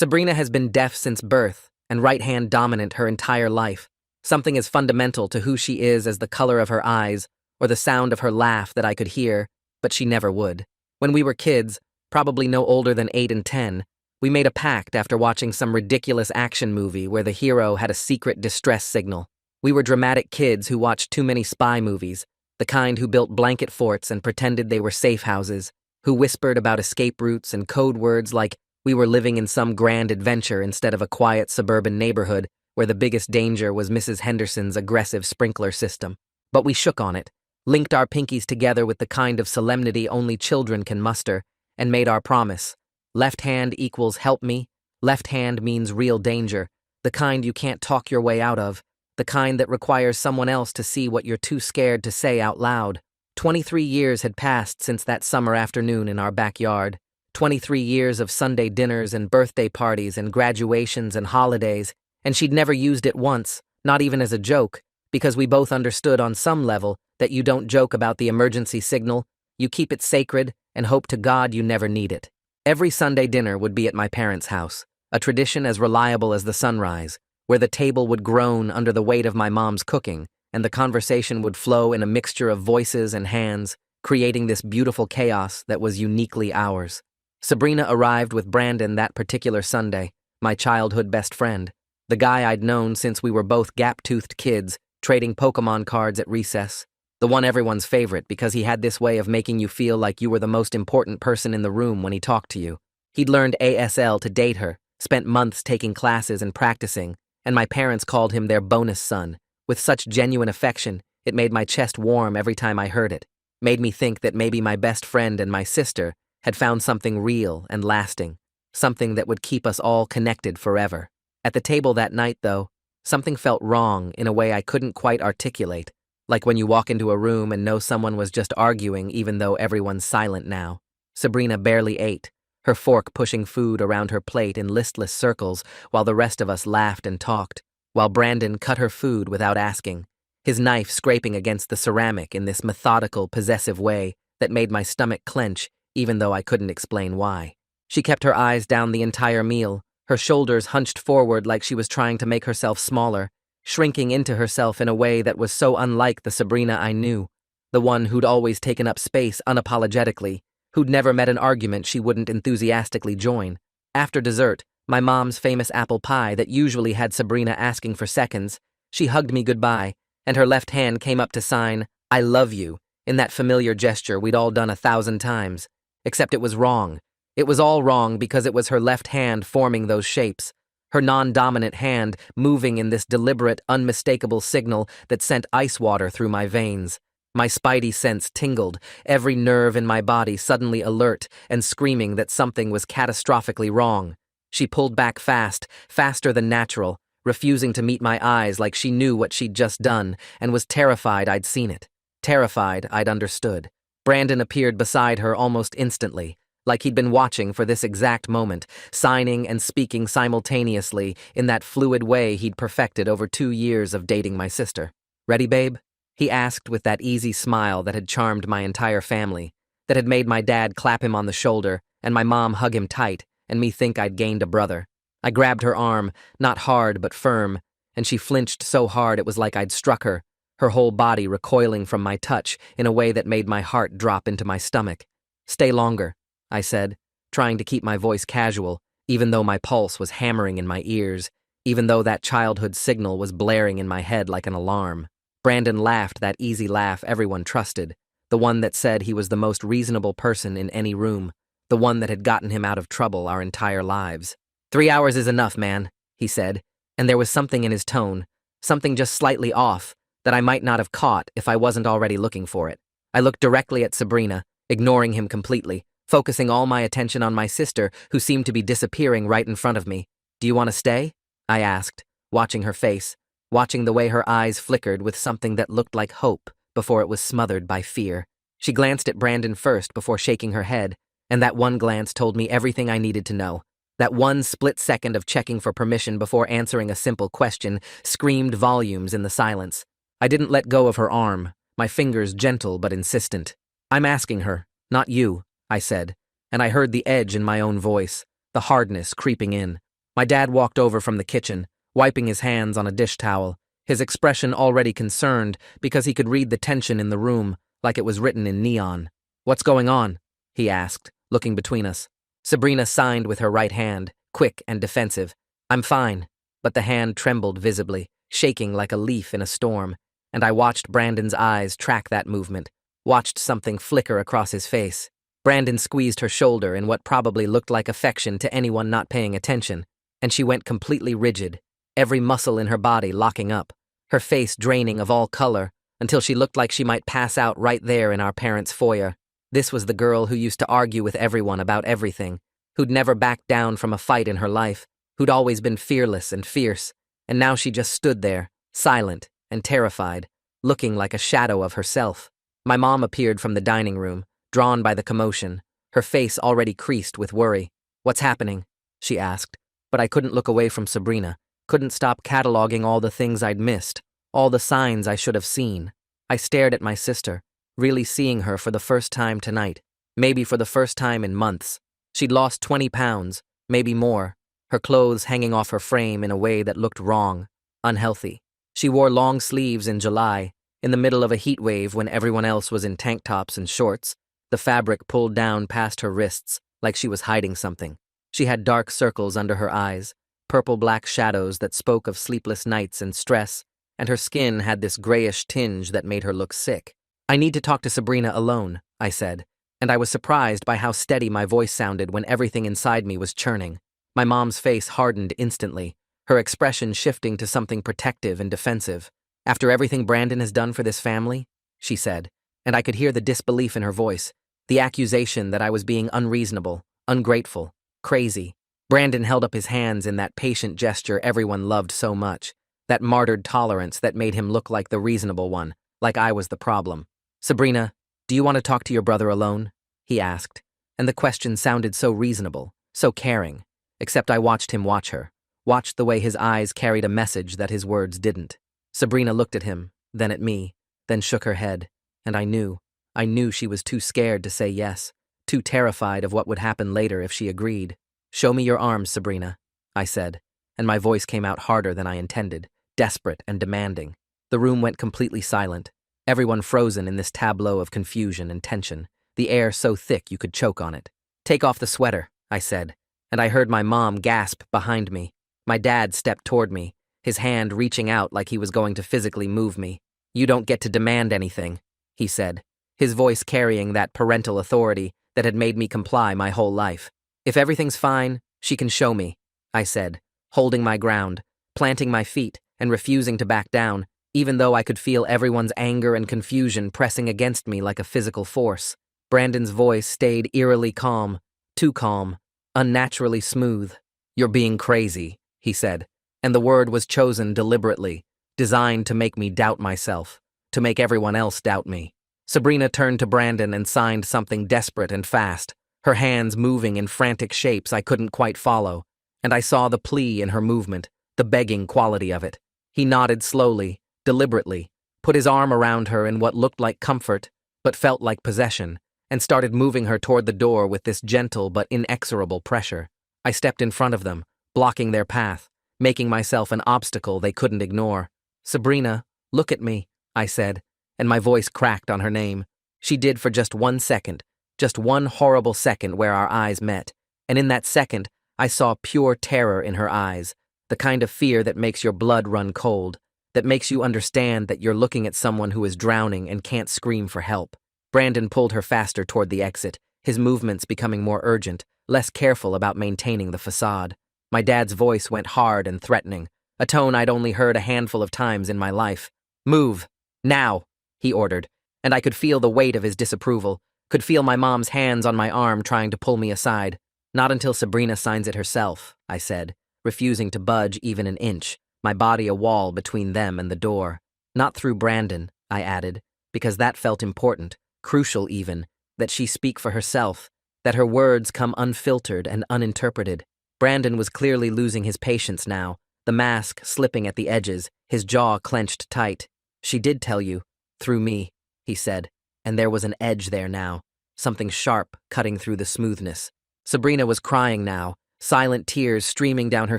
Sabrina has been deaf since birth and right-hand dominant her entire life. Something as fundamental to who she is as the color of her eyes or the sound of her laugh that I could hear, but she never would. When we were kids, probably no older than 8 and 10, we made a pact after watching some ridiculous action movie where the hero had a secret distress signal. We were dramatic kids who watched too many spy movies, the kind who built blanket forts and pretended they were safe houses, who whispered about escape routes and code words like we were living in some grand adventure instead of a quiet suburban neighborhood where the biggest danger was Mrs. Henderson's aggressive sprinkler system. But we shook on it, linked our pinkies together with the kind of solemnity only children can muster, and made our promise. Left hand equals help me. Left hand means real danger, the kind you can't talk your way out of, the kind that requires someone else to see what you're too scared to say out loud. 23 years had passed since that summer afternoon in our backyard. 23 years of Sunday dinners and birthday parties and graduations and holidays, and she'd never used it once, not even as a joke, because we both understood on some level that you don't joke about the emergency signal, you keep it sacred and hope to God you never need it. Every Sunday dinner would be at my parents' house, a tradition as reliable as the sunrise, where the table would groan under the weight of my mom's cooking, and the conversation would flow in a mixture of voices and hands, creating this beautiful chaos that was uniquely ours. Sabrina arrived with Brandon that particular Sunday, my childhood best friend, the guy I'd known since we were both gap-toothed kids, trading Pokemon cards at recess, the one everyone's favorite because he had this way of making you feel like you were the most important person in the room when he talked to you. He'd learned ASL to date her, spent months taking classes and practicing, and my parents called him their bonus son. With such genuine affection, it made my chest warm every time I heard it, made me think that maybe my best friend and my sister had found something real and lasting, something that would keep us all connected forever. At the table that night, though, something felt wrong in a way I couldn't quite articulate, like when you walk into a room and know someone was just arguing even though everyone's silent now. Sabrina barely ate, her fork pushing food around her plate in listless circles while the rest of us laughed and talked, while Brandon cut her food without asking, his knife scraping against the ceramic in this methodical, possessive way that made my stomach clench even though I couldn't explain why. She kept her eyes down the entire meal, her shoulders hunched forward like she was trying to make herself smaller, shrinking into herself in a way that was so unlike the Sabrina I knew, the one who'd always taken up space unapologetically, who'd never met an argument she wouldn't enthusiastically join. After dessert, my mom's famous apple pie that usually had Sabrina asking for seconds, she hugged me goodbye, and her left hand came up to sign, "I love you," in that familiar gesture we'd all done 1,000 times. Except it was wrong. It was all wrong because it was her left hand forming those shapes, her non-dominant hand moving in this deliberate, unmistakable signal that sent ice water through my veins. My spidey sense tingled, every nerve in my body suddenly alert and screaming that something was catastrophically wrong. She pulled back fast, faster than natural, refusing to meet my eyes like she knew what she'd just done and was terrified I'd seen it. Terrified I'd understood. Brandon appeared beside her almost instantly, like he'd been watching for this exact moment, signing and speaking simultaneously in that fluid way he'd perfected over 2 years of dating my sister. "Ready, babe?" he asked with that easy smile that had charmed my entire family, that had made my dad clap him on the shoulder and my mom hug him tight and me think I'd gained a brother. I grabbed her arm, not hard but firm, and she flinched so hard it was like I'd struck her, her whole body recoiling from my touch in a way that made my heart drop into my stomach. "Stay longer," I said, trying to keep my voice casual, even though my pulse was hammering in my ears, even though that childhood signal was blaring in my head like an alarm. Brandon laughed that easy laugh everyone trusted, the one that said he was the most reasonable person in any room, the one that had gotten him out of trouble our entire lives. 3 hours is enough, man," he said, and there was something in his tone, something just slightly off, that I might not have caught if I wasn't already looking for it. I looked directly at Sabrina, ignoring him completely, focusing all my attention on my sister, who seemed to be disappearing right in front of me. "Do you want to stay?" I asked, watching her face, watching the way her eyes flickered with something that looked like hope before it was smothered by fear. She glanced at Brandon first before shaking her head, and that one glance told me everything I needed to know. That one split second of checking for permission before answering a simple question screamed volumes in the silence. I didn't let go of her arm, my fingers gentle but insistent. "I'm asking her, not you," I said, and I heard the edge in my own voice, the hardness creeping in. My dad walked over from the kitchen, wiping his hands on a dish towel, his expression already concerned because he could read the tension in the room like it was written in neon. "What's going on?" he asked, looking between us. Sabrina signed with her right hand, quick and defensive. "I'm fine," but the hand trembled visibly, shaking like a leaf in a storm, and I watched Brandon's eyes track that movement, watched something flicker across his face. Brandon squeezed her shoulder in what probably looked like affection to anyone not paying attention, and she went completely rigid, every muscle in her body locking up, her face draining of all color, until she looked like she might pass out right there in our parents' foyer. This was the girl who used to argue with everyone about everything, who'd never backed down from a fight in her life, who'd always been fearless and fierce, and now she just stood there, silent and terrified, looking like a shadow of herself. My mom appeared from the dining room, drawn by the commotion, her face already creased with worry. "What's happening?" she asked, but I couldn't look away from Sabrina, couldn't stop cataloging all the things I'd missed, all the signs I should have seen. I stared at my sister, really seeing her for the first time tonight, maybe for the first time in months. She'd lost 20 pounds, maybe more, her clothes hanging off her frame in a way that looked wrong, unhealthy. She wore long sleeves in July, in the middle of a heat wave when everyone else was in tank tops and shorts, the fabric pulled down past her wrists like she was hiding something. She had dark circles under her eyes, purple-black shadows that spoke of sleepless nights and stress, and her skin had this grayish tinge that made her look sick. "I need to talk to Sabrina alone," I said, and I was surprised by how steady my voice sounded when everything inside me was churning. My mom's face hardened instantly, her expression shifting to something protective and defensive. "After everything Brandon has done for this family?" she said, and I could hear the disbelief in her voice, the accusation that I was being unreasonable, ungrateful, crazy. Brandon held up his hands in that patient gesture everyone loved so much, that martyred tolerance that made him look like the reasonable one, like I was the problem. "Sabrina, do you want to talk to your brother alone?" he asked, and the question sounded so reasonable, so caring, except I watched him watch her, watched the way his eyes carried a message that his words didn't. Sabrina looked at him, then at me, then shook her head, and I knew she was too scared to say yes, too terrified of what would happen later if she agreed. "Show me your arms, Sabrina," I said, and my voice came out harder than I intended, desperate and demanding. The room went completely silent, everyone frozen in this tableau of confusion and tension, the air so thick you could choke on it. "Take off the sweater," I said, and I heard my mom gasp behind me. My dad stepped toward me, his hand reaching out like he was going to physically move me. "You don't get to demand anything," he said, his voice carrying that parental authority that had made me comply my whole life. "If everything's fine, she can show me," I said, holding my ground, planting my feet, and refusing to back down, even though I could feel everyone's anger and confusion pressing against me like a physical force. Brandon's voice stayed eerily calm, too calm, unnaturally smooth. "You're being crazy," he said, and the word was chosen deliberately, designed to make me doubt myself, to make everyone else doubt me. Sabrina turned to Brandon and signed something desperate and fast, her hands moving in frantic shapes I couldn't quite follow, and I saw the plea in her movement, the begging quality of it. He nodded slowly, deliberately, put his arm around her in what looked like comfort, but felt like possession, and started moving her toward the door with this gentle but inexorable pressure. I stepped in front of them, blocking their path, making myself an obstacle they couldn't ignore. "Sabrina, look at me," I said, and my voice cracked on her name. She did for just 1 second, just one horrible second where our eyes met, and in that second, I saw pure terror in her eyes, the kind of fear that makes your blood run cold, that makes you understand that you're looking at someone who is drowning and can't scream for help. Brandon pulled her faster toward the exit, his movements becoming more urgent, less careful about maintaining the facade. My dad's voice went hard and threatening, a tone I'd only heard a handful of times in my life. "Move. Now," he ordered, and I could feel the weight of his disapproval, could feel my mom's hands on my arm trying to pull me aside. "Not until Sabrina signs it herself," I said, refusing to budge even an inch, my body a wall between them and the door. "Not through Brandon," I added, because that felt important, crucial even, that she speak for herself, that her words come unfiltered and uninterpreted. Brandon was clearly losing his patience now, the mask slipping at the edges, his jaw clenched tight. "She did tell you, through me," he said, and there was an edge there now, something sharp cutting through the smoothness. Sabrina was crying now, silent tears streaming down her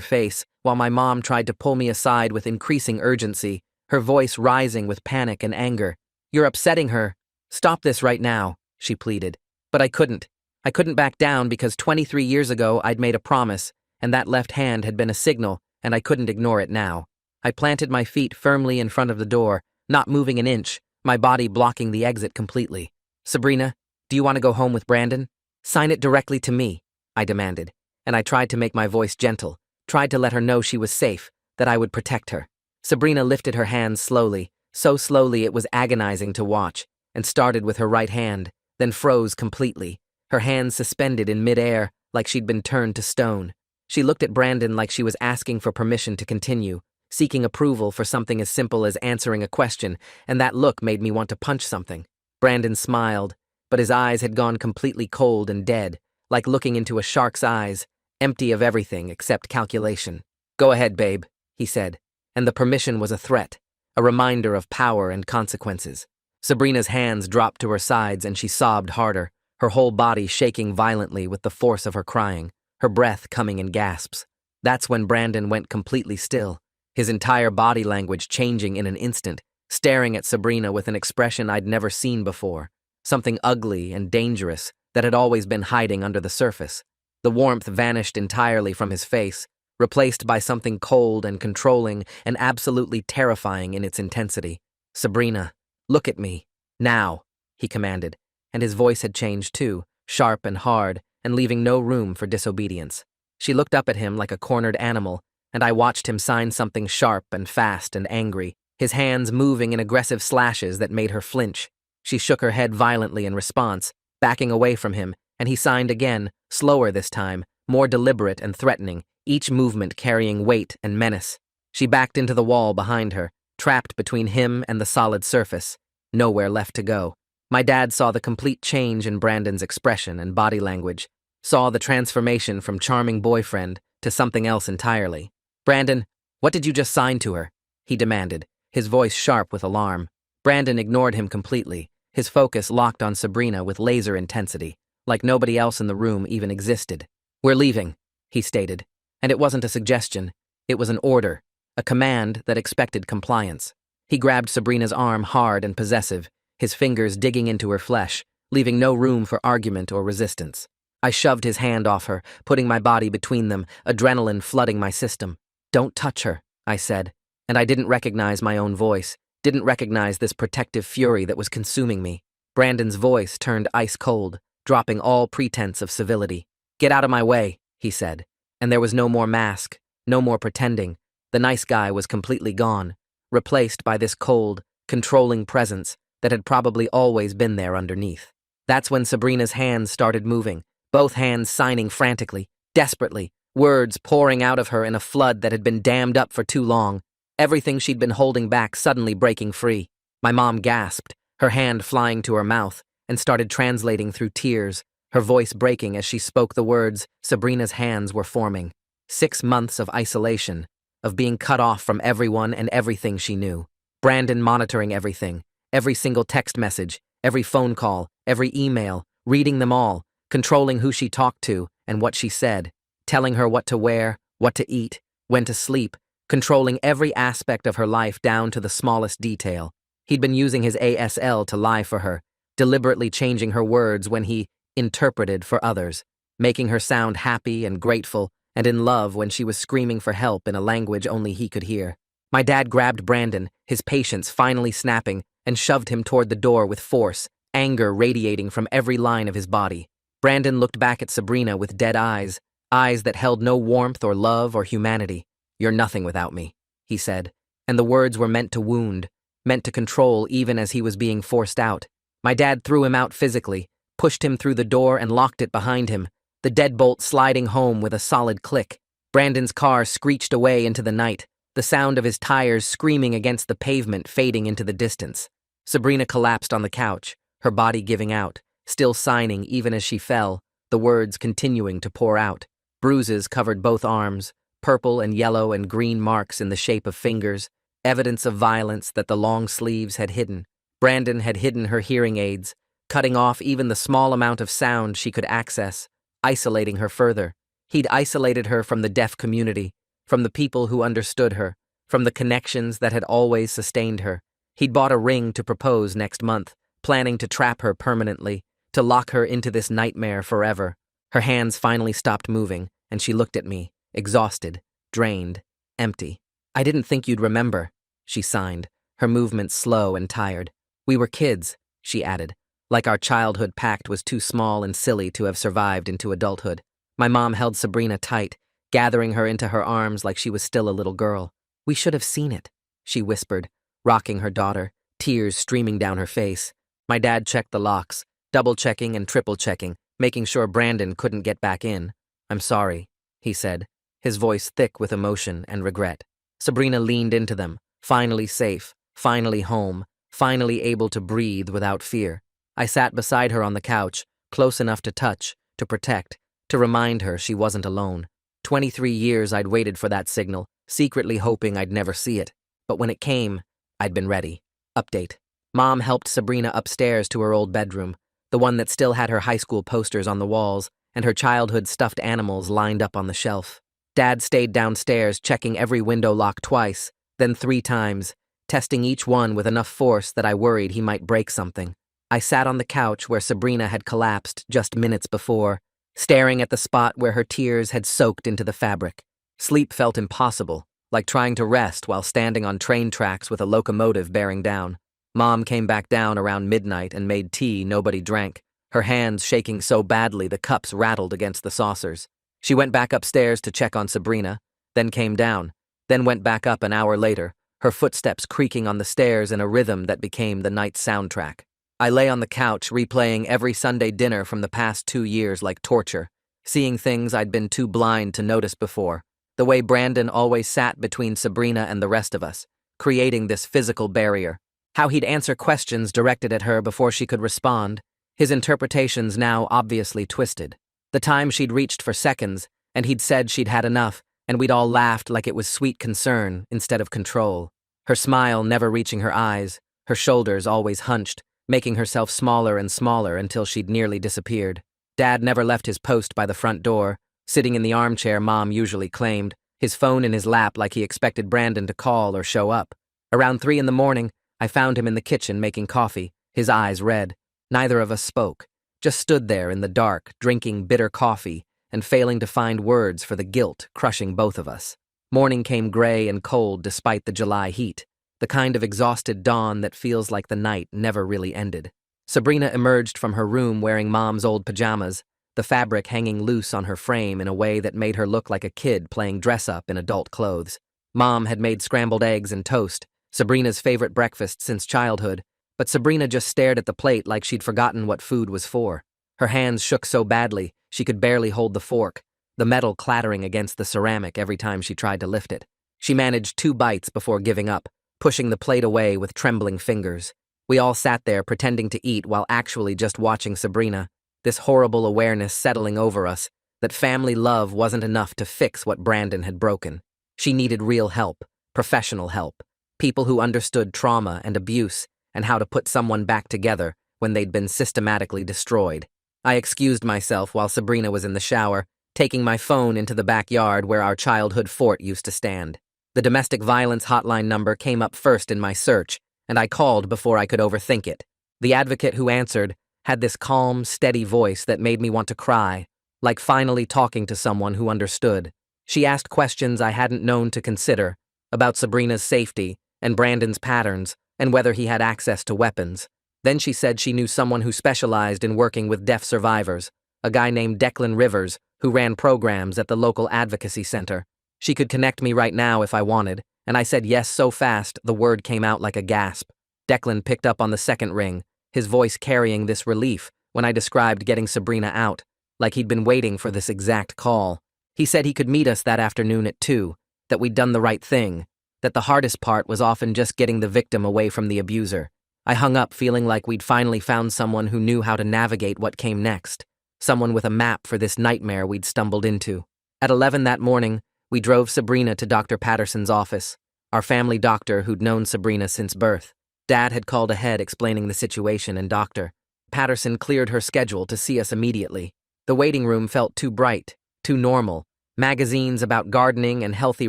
face, while my mom tried to pull me aside with increasing urgency, her voice rising with panic and anger. "You're upsetting her. Stop this right now," she pleaded. But I couldn't. I couldn't back down because 23 years ago I'd made a promise, and that left hand had been a signal, and I couldn't ignore it now. I planted my feet firmly in front of the door, not moving an inch, my body blocking the exit completely. "Sabrina, do you want to go home with Brandon? Sign it directly to me," I demanded, and I tried to make my voice gentle, tried to let her know she was safe, that I would protect her. Sabrina lifted her hands slowly, so slowly it was agonizing to watch, and started with her right hand, then froze completely, her hands suspended in midair like she'd been turned to stone. She looked at Brandon like she was asking for permission to continue, seeking approval for something as simple as answering a question, and that look made me want to punch something. Brandon smiled, but his eyes had gone completely cold and dead, like looking into a shark's eyes, empty of everything except calculation. "Go ahead, babe," he said, and the permission was a threat, a reminder of power and consequences. Sabrina's hands dropped to her sides and she sobbed harder, her whole body shaking violently with the force of her crying, her breath coming in gasps. That's when Brandon went completely still, his entire body language changing in an instant, staring at Sabrina with an expression I'd never seen before, something ugly and dangerous that had always been hiding under the surface. The warmth vanished entirely from his face, replaced by something cold and controlling and absolutely terrifying in its intensity. "Sabrina, look at me. Now," he commanded, and his voice had changed too, sharp and hard, and leaving no room for disobedience. She looked up at him like a cornered animal, and I watched him sign something sharp and fast and angry, his hands moving in aggressive slashes that made her flinch. She shook her head violently in response, backing away from him, and he signed again, slower this time, more deliberate and threatening, each movement carrying weight and menace. She backed into the wall behind her, trapped between him and the solid surface, nowhere left to go. My dad saw the complete change in Brandon's expression and body language, saw the transformation from charming boyfriend to something else entirely. "Brandon, what did you just sign to her?" he demanded, his voice sharp with alarm. Brandon ignored him completely, his focus locked on Sabrina with laser intensity, like nobody else in the room even existed. "We're leaving," he stated, and it wasn't a suggestion, it was an order, a command that expected compliance. He grabbed Sabrina's arm hard and possessive, his fingers digging into her flesh, leaving no room for argument or resistance. I shoved his hand off her, putting my body between them, adrenaline flooding my system. "Don't touch her," I said, and I didn't recognize my own voice, didn't recognize this protective fury that was consuming me. Brandon's voice turned ice cold, dropping all pretense of civility. "Get out of my way," he said, and there was no more mask, no more pretending. The nice guy was completely gone, replaced by this cold, controlling presence that had probably always been there underneath. That's when Sabrina's hands started moving, both hands signing frantically, desperately, words pouring out of her in a flood that had been dammed up for too long, everything she'd been holding back suddenly breaking free. My mom gasped, her hand flying to her mouth, and started translating through tears, her voice breaking as she spoke the words Sabrina's hands were forming. 6 months of isolation, of being cut off from everyone and everything she knew. Brandon monitoring everything, every single text message, every phone call, every email, reading them all, controlling who she talked to and what she said, telling her what to wear, what to eat, when to sleep, controlling every aspect of her life down to the smallest detail. He'd been using his ASL to lie for her, deliberately changing her words when he interpreted for others, making her sound happy and grateful and in love when she was screaming for help in a language only he could hear. My dad grabbed Brandon, his patience finally snapping, and shoved him toward the door with force, anger radiating from every line of his body. Brandon looked back at Sabrina with dead eyes, eyes that held no warmth or love or humanity. "You're nothing without me," he said, and the words were meant to wound, meant to control even as he was being forced out. My dad threw him out physically, pushed him through the door and locked it behind him, the deadbolt sliding home with a solid click. Brandon's car screeched away into the night, the sound of his tires screaming against the pavement fading into the distance. Sabrina collapsed on the couch, her body giving out, still signing even as she fell, the words continuing to pour out. Bruises covered both arms, purple and yellow and green marks in the shape of fingers, evidence of violence that the long sleeves had hidden. Brandon had hidden her hearing aids, cutting off even the small amount of sound she could access, isolating her further. He'd isolated her from the deaf community, from the people who understood her, from the connections that had always sustained her. He'd bought a ring to propose next month, planning to trap her permanently, to lock her into this nightmare forever. Her hands finally stopped moving, and she looked at me, exhausted, drained, empty. "I didn't think you'd remember," she signed, her movements slow and tired. "We were kids," she added, like our childhood pact was too small and silly to have survived into adulthood. My mom held Sabrina tight, gathering her into her arms like she was still a little girl. "We should have seen it," she whispered, rocking her daughter, tears streaming down her face. My dad checked the locks, double-checking and triple-checking, making sure Brandon couldn't get back in. "I'm sorry," he said, his voice thick with emotion and regret. Sabrina leaned into them, finally safe, finally home, finally able to breathe without fear. I sat beside her on the couch, close enough to touch, to protect, to remind her she wasn't alone. 23 years I'd waited for that signal, secretly hoping I'd never see it. But when it came, I'd been ready. Update. Mom helped Sabrina upstairs to her old bedroom, the one that still had her high school posters on the walls and her childhood stuffed animals lined up on the shelf. Dad stayed downstairs checking every window lock twice, then 3 times, testing each one with enough force that I worried he might break something. I sat on the couch where Sabrina had collapsed just minutes before, staring at the spot where her tears had soaked into the fabric. Sleep felt impossible, like trying to rest while standing on train tracks with a locomotive bearing down. Mom came back down around midnight and made tea nobody drank, her hands shaking so badly the cups rattled against the saucers. She went back upstairs to check on Sabrina, then came down, then went back up an hour later, her footsteps creaking on the stairs in a rhythm that became the night's soundtrack. I lay on the couch replaying every Sunday dinner from the past 2 years like torture, seeing things I'd been too blind to notice before. The way Brandon always sat between Sabrina and the rest of us, creating this physical barrier. How he'd answer questions directed at her before she could respond, his interpretations now obviously twisted. The time she'd reached for seconds, and he'd said she'd had enough, and we'd all laughed like it was sweet concern instead of control. Her smile never reaching her eyes, her shoulders always hunched, making herself smaller and smaller until she'd nearly disappeared. Dad never left his post by the front door, sitting in the armchair Mom usually claimed, his phone in his lap like he expected Brandon to call or show up. Around 3 in the morning, I found him in the kitchen making coffee, his eyes red. Neither of us spoke, just stood there in the dark, drinking bitter coffee and failing to find words for the guilt crushing both of us. Morning came gray and cold despite the July heat, the kind of exhausted dawn that feels like the night never really ended. Sabrina emerged from her room wearing Mom's old pajamas, the fabric hanging loose on her frame in a way that made her look like a kid playing dress-up in adult clothes. Mom had made scrambled eggs and toast, Sabrina's favorite breakfast since childhood, but Sabrina just stared at the plate like she'd forgotten what food was for. Her hands shook so badly, she could barely hold the fork, the metal clattering against the ceramic every time she tried to lift it. She managed 2 bites before giving up, pushing the plate away with trembling fingers. We all sat there pretending to eat while actually just watching Sabrina, this horrible awareness settling over us, that family love wasn't enough to fix what Brandon had broken. She needed real help, professional help, people who understood trauma and abuse and how to put someone back together when they'd been systematically destroyed. I excused myself while Sabrina was in the shower, taking my phone into the backyard where our childhood fort used to stand. The domestic violence hotline number came up first in my search, and I called before I could overthink it. The advocate who answered had this calm, steady voice that made me want to cry, like finally talking to someone who understood. She asked questions I hadn't known to consider, about Sabrina's safety and Brandon's patterns and whether he had access to weapons. Then she said she knew someone who specialized in working with deaf survivors, a guy named Declan Rivers who ran programs at the local advocacy center. She could connect me right now if I wanted, and I said yes so fast the word came out like a gasp. Declan picked up on the second ring, his voice carrying this relief when I described getting Sabrina out, like he'd been waiting for this exact call. He said he could meet us that afternoon at 2, that we'd done the right thing, that the hardest part was often just getting the victim away from the abuser. I hung up feeling like we'd finally found someone who knew how to navigate what came next, someone with a map for this nightmare we'd stumbled into. At 11 that morning, we drove Sabrina to Dr. Patterson's office, our family doctor who'd known Sabrina since birth. Dad had called ahead explaining the situation, and Dr. Patterson cleared her schedule to see us immediately. The waiting room felt too bright, too normal. Magazines about gardening and healthy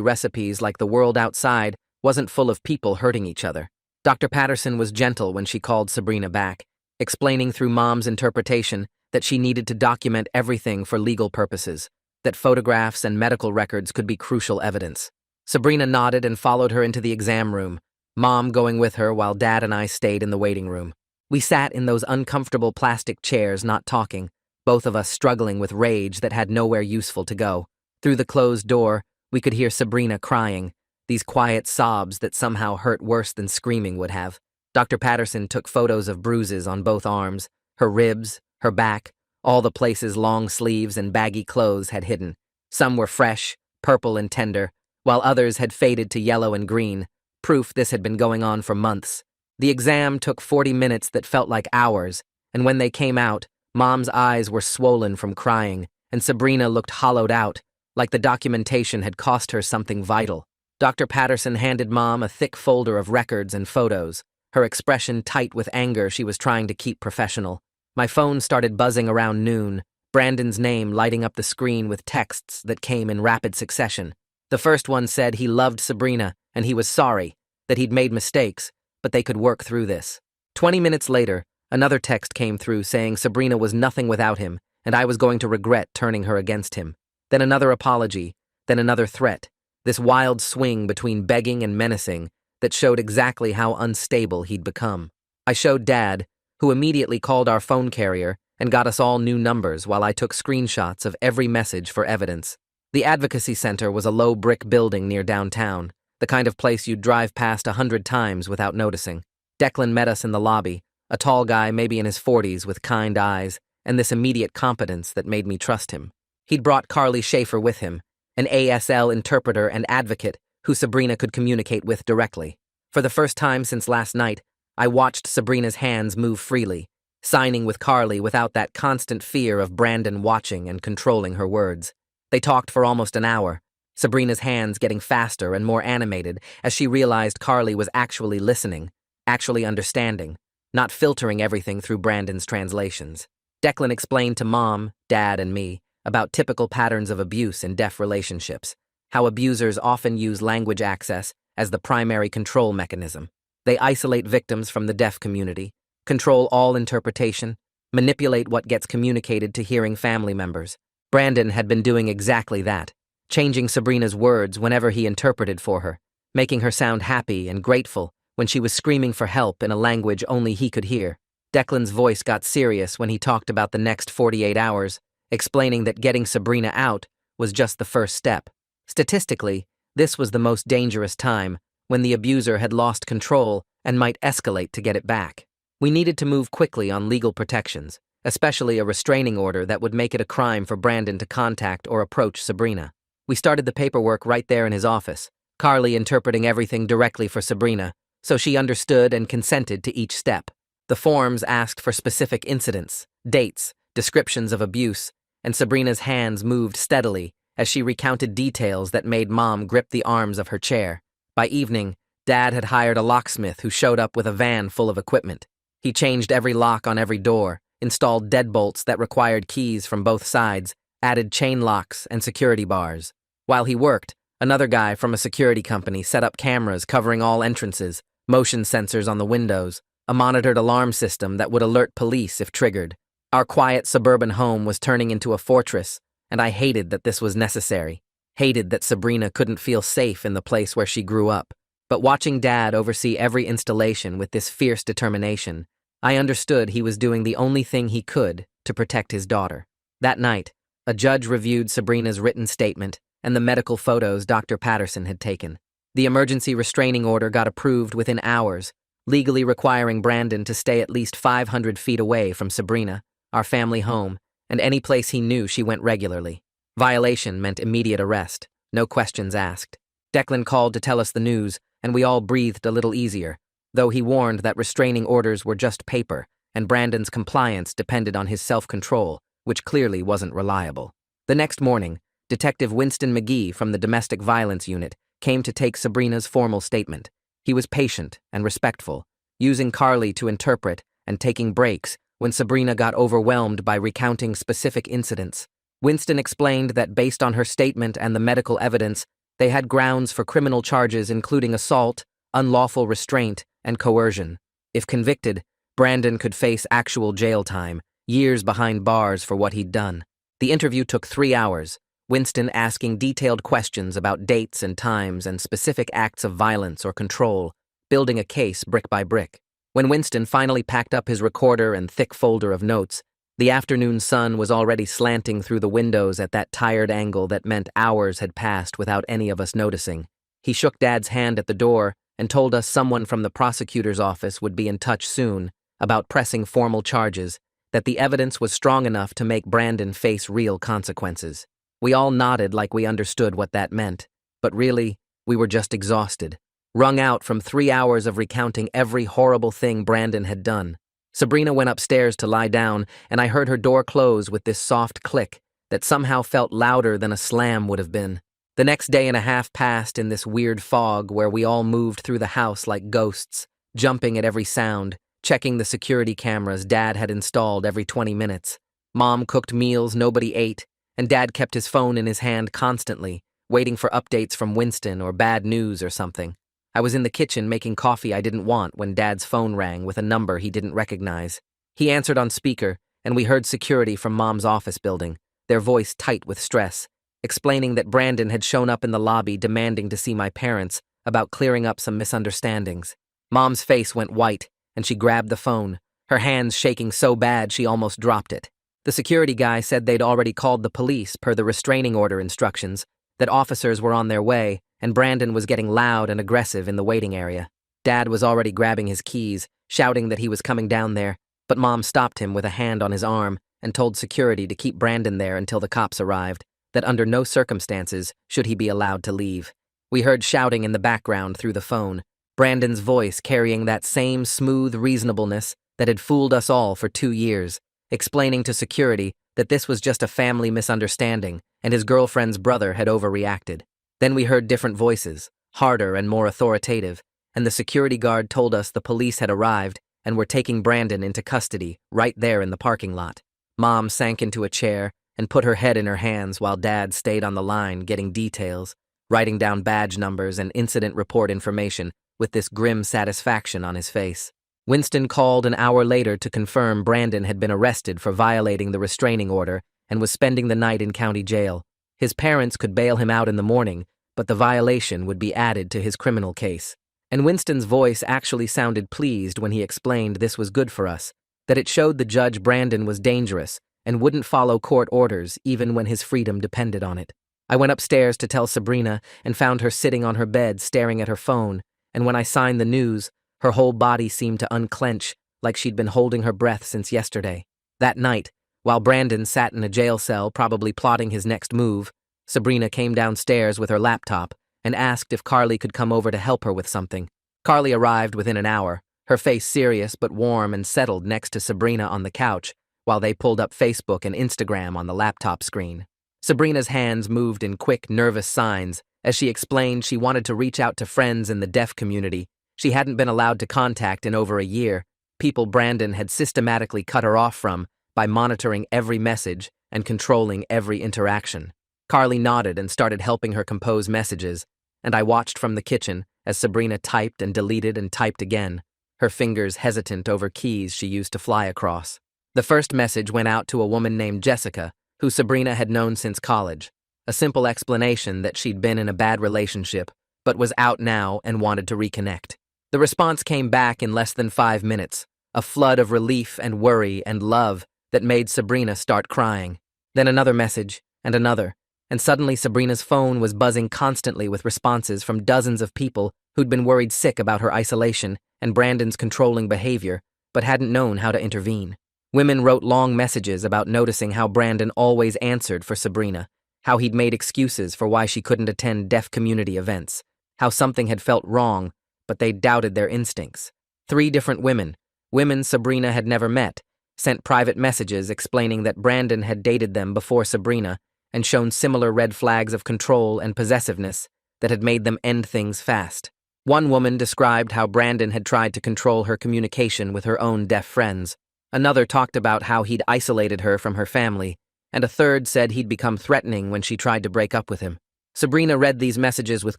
recipes like the world outside wasn't full of people hurting each other. Dr. Patterson was gentle when she called Sabrina back, explaining through Mom's interpretation that she needed to document everything for legal purposes, that photographs and medical records could be crucial evidence. Sabrina nodded and followed her into the exam room, Mom going with her while Dad and I stayed in the waiting room. We sat in those uncomfortable plastic chairs, not talking, both of us struggling with rage that had nowhere useful to go. Through the closed door, we could hear Sabrina crying, these quiet sobs that somehow hurt worse than screaming would have. Dr. Patterson took photos of bruises on both arms, her ribs, her back, all the places long sleeves and baggy clothes had hidden. Some were fresh, purple and tender, while others had faded to yellow and green, proof this had been going on for months. The exam took 40 minutes that felt like hours, and when they came out, Mom's eyes were swollen from crying, and Sabrina looked hollowed out, like the documentation had cost her something vital. Dr. Patterson handed Mom a thick folder of records and photos, her expression tight with anger she was trying to keep professional. My phone started buzzing around noon, Brandon's name lighting up the screen with texts that came in rapid succession. The first one said he loved Sabrina, and he was sorry, that he'd made mistakes, but they could work through this. 20 minutes later, another text came through saying Sabrina was nothing without him, and I was going to regret turning her against him. Then another apology, then another threat, this wild swing between begging and menacing that showed exactly how unstable he'd become. I showed Dad, who immediately called our phone carrier and got us all new numbers while I took screenshots of every message for evidence. The advocacy center was a low brick building near downtown, the kind of place you'd drive past 100 times without noticing. Declan met us in the lobby, a tall guy maybe in his 40s with kind eyes and this immediate competence that made me trust him. He'd brought Carly Schaefer with him, an ASL interpreter and advocate who Sabrina could communicate with directly. For the first time since last night, I watched Sabrina's hands move freely, signing with Carly without that constant fear of Brandon watching and controlling her words. They talked for almost an hour, Sabrina's hands getting faster and more animated as she realized Carly was actually listening, actually understanding, not filtering everything through Brandon's translations. Declan explained to Mom, Dad, and me about typical patterns of abuse in deaf relationships, how abusers often use language access as the primary control mechanism. They isolate victims from the deaf community, control all interpretation, manipulate what gets communicated to hearing family members. Brandon had been doing exactly that, changing Sabrina's words whenever he interpreted for her, making her sound happy and grateful when she was screaming for help in a language only he could hear. Declan's voice got serious when he talked about the next 48 hours, explaining that getting Sabrina out was just the first step. Statistically, this was the most dangerous time, when the abuser had lost control and might escalate to get it back. We needed to move quickly on legal protections, especially a restraining order that would make it a crime for Brandon to contact or approach Sabrina. We started the paperwork right there in his office, Carly interpreting everything directly for Sabrina, so she understood and consented to each step. The forms asked for specific incidents, dates, descriptions of abuse, and Sabrina's hands moved steadily as she recounted details that made Mom grip the arms of her chair. By evening, Dad had hired a locksmith who showed up with a van full of equipment. He changed every lock on every door, installed deadbolts that required keys from both sides, added chain locks and security bars. While he worked, another guy from a security company set up cameras covering all entrances, motion sensors on the windows, a monitored alarm system that would alert police if triggered. Our quiet suburban home was turning into a fortress, and I hated that this was necessary. Hated that Sabrina couldn't feel safe in the place where she grew up. But watching Dad oversee every installation with this fierce determination, I understood he was doing the only thing he could to protect his daughter. That night, a judge reviewed Sabrina's written statement and the medical photos Dr. Patterson had taken. The emergency restraining order got approved within hours, legally requiring Brandon to stay at least 500 feet away from Sabrina, our family home, and any place he knew she went regularly. Violation meant immediate arrest, no questions asked. Declan called to tell us the news, and we all breathed a little easier, though he warned that restraining orders were just paper, and Brandon's compliance depended on his self-control, which clearly wasn't reliable. The next morning, Detective Winston McGee from the Domestic Violence Unit came to take Sabrina's formal statement. He was patient and respectful, using Carly to interpret and taking breaks when Sabrina got overwhelmed by recounting specific incidents. Winston explained that based on her statement and the medical evidence, they had grounds for criminal charges including assault, unlawful restraint, and coercion. If convicted, Brandon could face actual jail time, years behind bars for what he'd done. The interview took 3 hours, Winston asking detailed questions about dates and times and specific acts of violence or control, building a case brick by brick. When Winston finally packed up his recorder and thick folder of notes, the afternoon sun was already slanting through the windows at that tired angle that meant hours had passed without any of us noticing. He shook Dad's hand at the door and told us someone from the prosecutor's office would be in touch soon about pressing formal charges, that the evidence was strong enough to make Brandon face real consequences. We all nodded like we understood what that meant, but really, we were just exhausted, wrung out from 3 hours of recounting every horrible thing Brandon had done. Sabrina went upstairs to lie down, and I heard her door close with this soft click that somehow felt louder than a slam would have been. The next day and a half passed in this weird fog where we all moved through the house like ghosts, jumping at every sound, checking the security cameras Dad had installed every 20 minutes. Mom cooked meals nobody ate, and Dad kept his phone in his hand constantly, waiting for updates from Winston or bad news or something. I was in the kitchen making coffee I didn't want when Dad's phone rang with a number he didn't recognize. He answered on speaker, and we heard security from Mom's office building, their voice tight with stress, explaining that Brandon had shown up in the lobby demanding to see my parents about clearing up some misunderstandings. Mom's face went white, and she grabbed the phone, her hands shaking so bad she almost dropped it. The security guy said they'd already called the police per the restraining order instructions, that officers were on their way, and Brandon was getting loud and aggressive in the waiting area. Dad was already grabbing his keys, shouting that he was coming down there, but Mom stopped him with a hand on his arm and told security to keep Brandon there until the cops arrived, that under no circumstances should he be allowed to leave. We heard shouting in the background through the phone, Brandon's voice carrying that same smooth reasonableness that had fooled us all for 2 years, explaining to security that this was just a family misunderstanding and his girlfriend's brother had overreacted. Then we heard different voices, harder and more authoritative, and the security guard told us the police had arrived and were taking Brandon into custody right there in the parking lot. Mom sank into a chair and put her head in her hands while Dad stayed on the line getting details, writing down badge numbers and incident report information with this grim satisfaction on his face. Winston called an hour later to confirm Brandon had been arrested for violating the restraining order and was spending the night in county jail. His parents could bail him out in the morning, but the violation would be added to his criminal case. And Winston's voice actually sounded pleased when he explained this was good for us, that it showed the judge Brandon was dangerous and wouldn't follow court orders even when his freedom depended on it. I went upstairs to tell Sabrina and found her sitting on her bed staring at her phone, and when I signed the news, her whole body seemed to unclench like she'd been holding her breath since yesterday. That night, while Brandon sat in a jail cell probably plotting his next move, Sabrina came downstairs with her laptop and asked if Carly could come over to help her with something. Carly arrived within an hour, her face serious but warm and settled next to Sabrina on the couch while they pulled up Facebook and Instagram on the laptop screen. Sabrina's hands moved in quick, nervous signs as she explained she wanted to reach out to friends in the deaf community she hadn't been allowed to contact in over a year, people Brandon had systematically cut her off from by monitoring every message and controlling every interaction. Carly nodded and started helping her compose messages, and I watched from the kitchen as Sabrina typed and deleted and typed again, her fingers hesitant over keys she used to fly across. The first message went out to a woman named Jessica, who Sabrina had known since college, a simple explanation that she'd been in a bad relationship, but was out now and wanted to reconnect. The response came back in less than 5 minutes, a flood of relief and worry and love that made Sabrina start crying. Then another message, and another, and suddenly Sabrina's phone was buzzing constantly with responses from dozens of people who'd been worried sick about her isolation and Brandon's controlling behavior, but hadn't known how to intervene. Women wrote long messages about noticing how Brandon always answered for Sabrina, how he'd made excuses for why she couldn't attend deaf community events, how something had felt wrong, but they doubted their instincts. 3 different women Sabrina had never met, sent private messages explaining that Brandon had dated them before Sabrina and shown similar red flags of control and possessiveness that had made them end things fast. One woman described how Brandon had tried to control her communication with her own deaf friends. Another talked about how he'd isolated her from her family and a third said he'd become threatening when she tried to break up with him. Sabrina read these messages with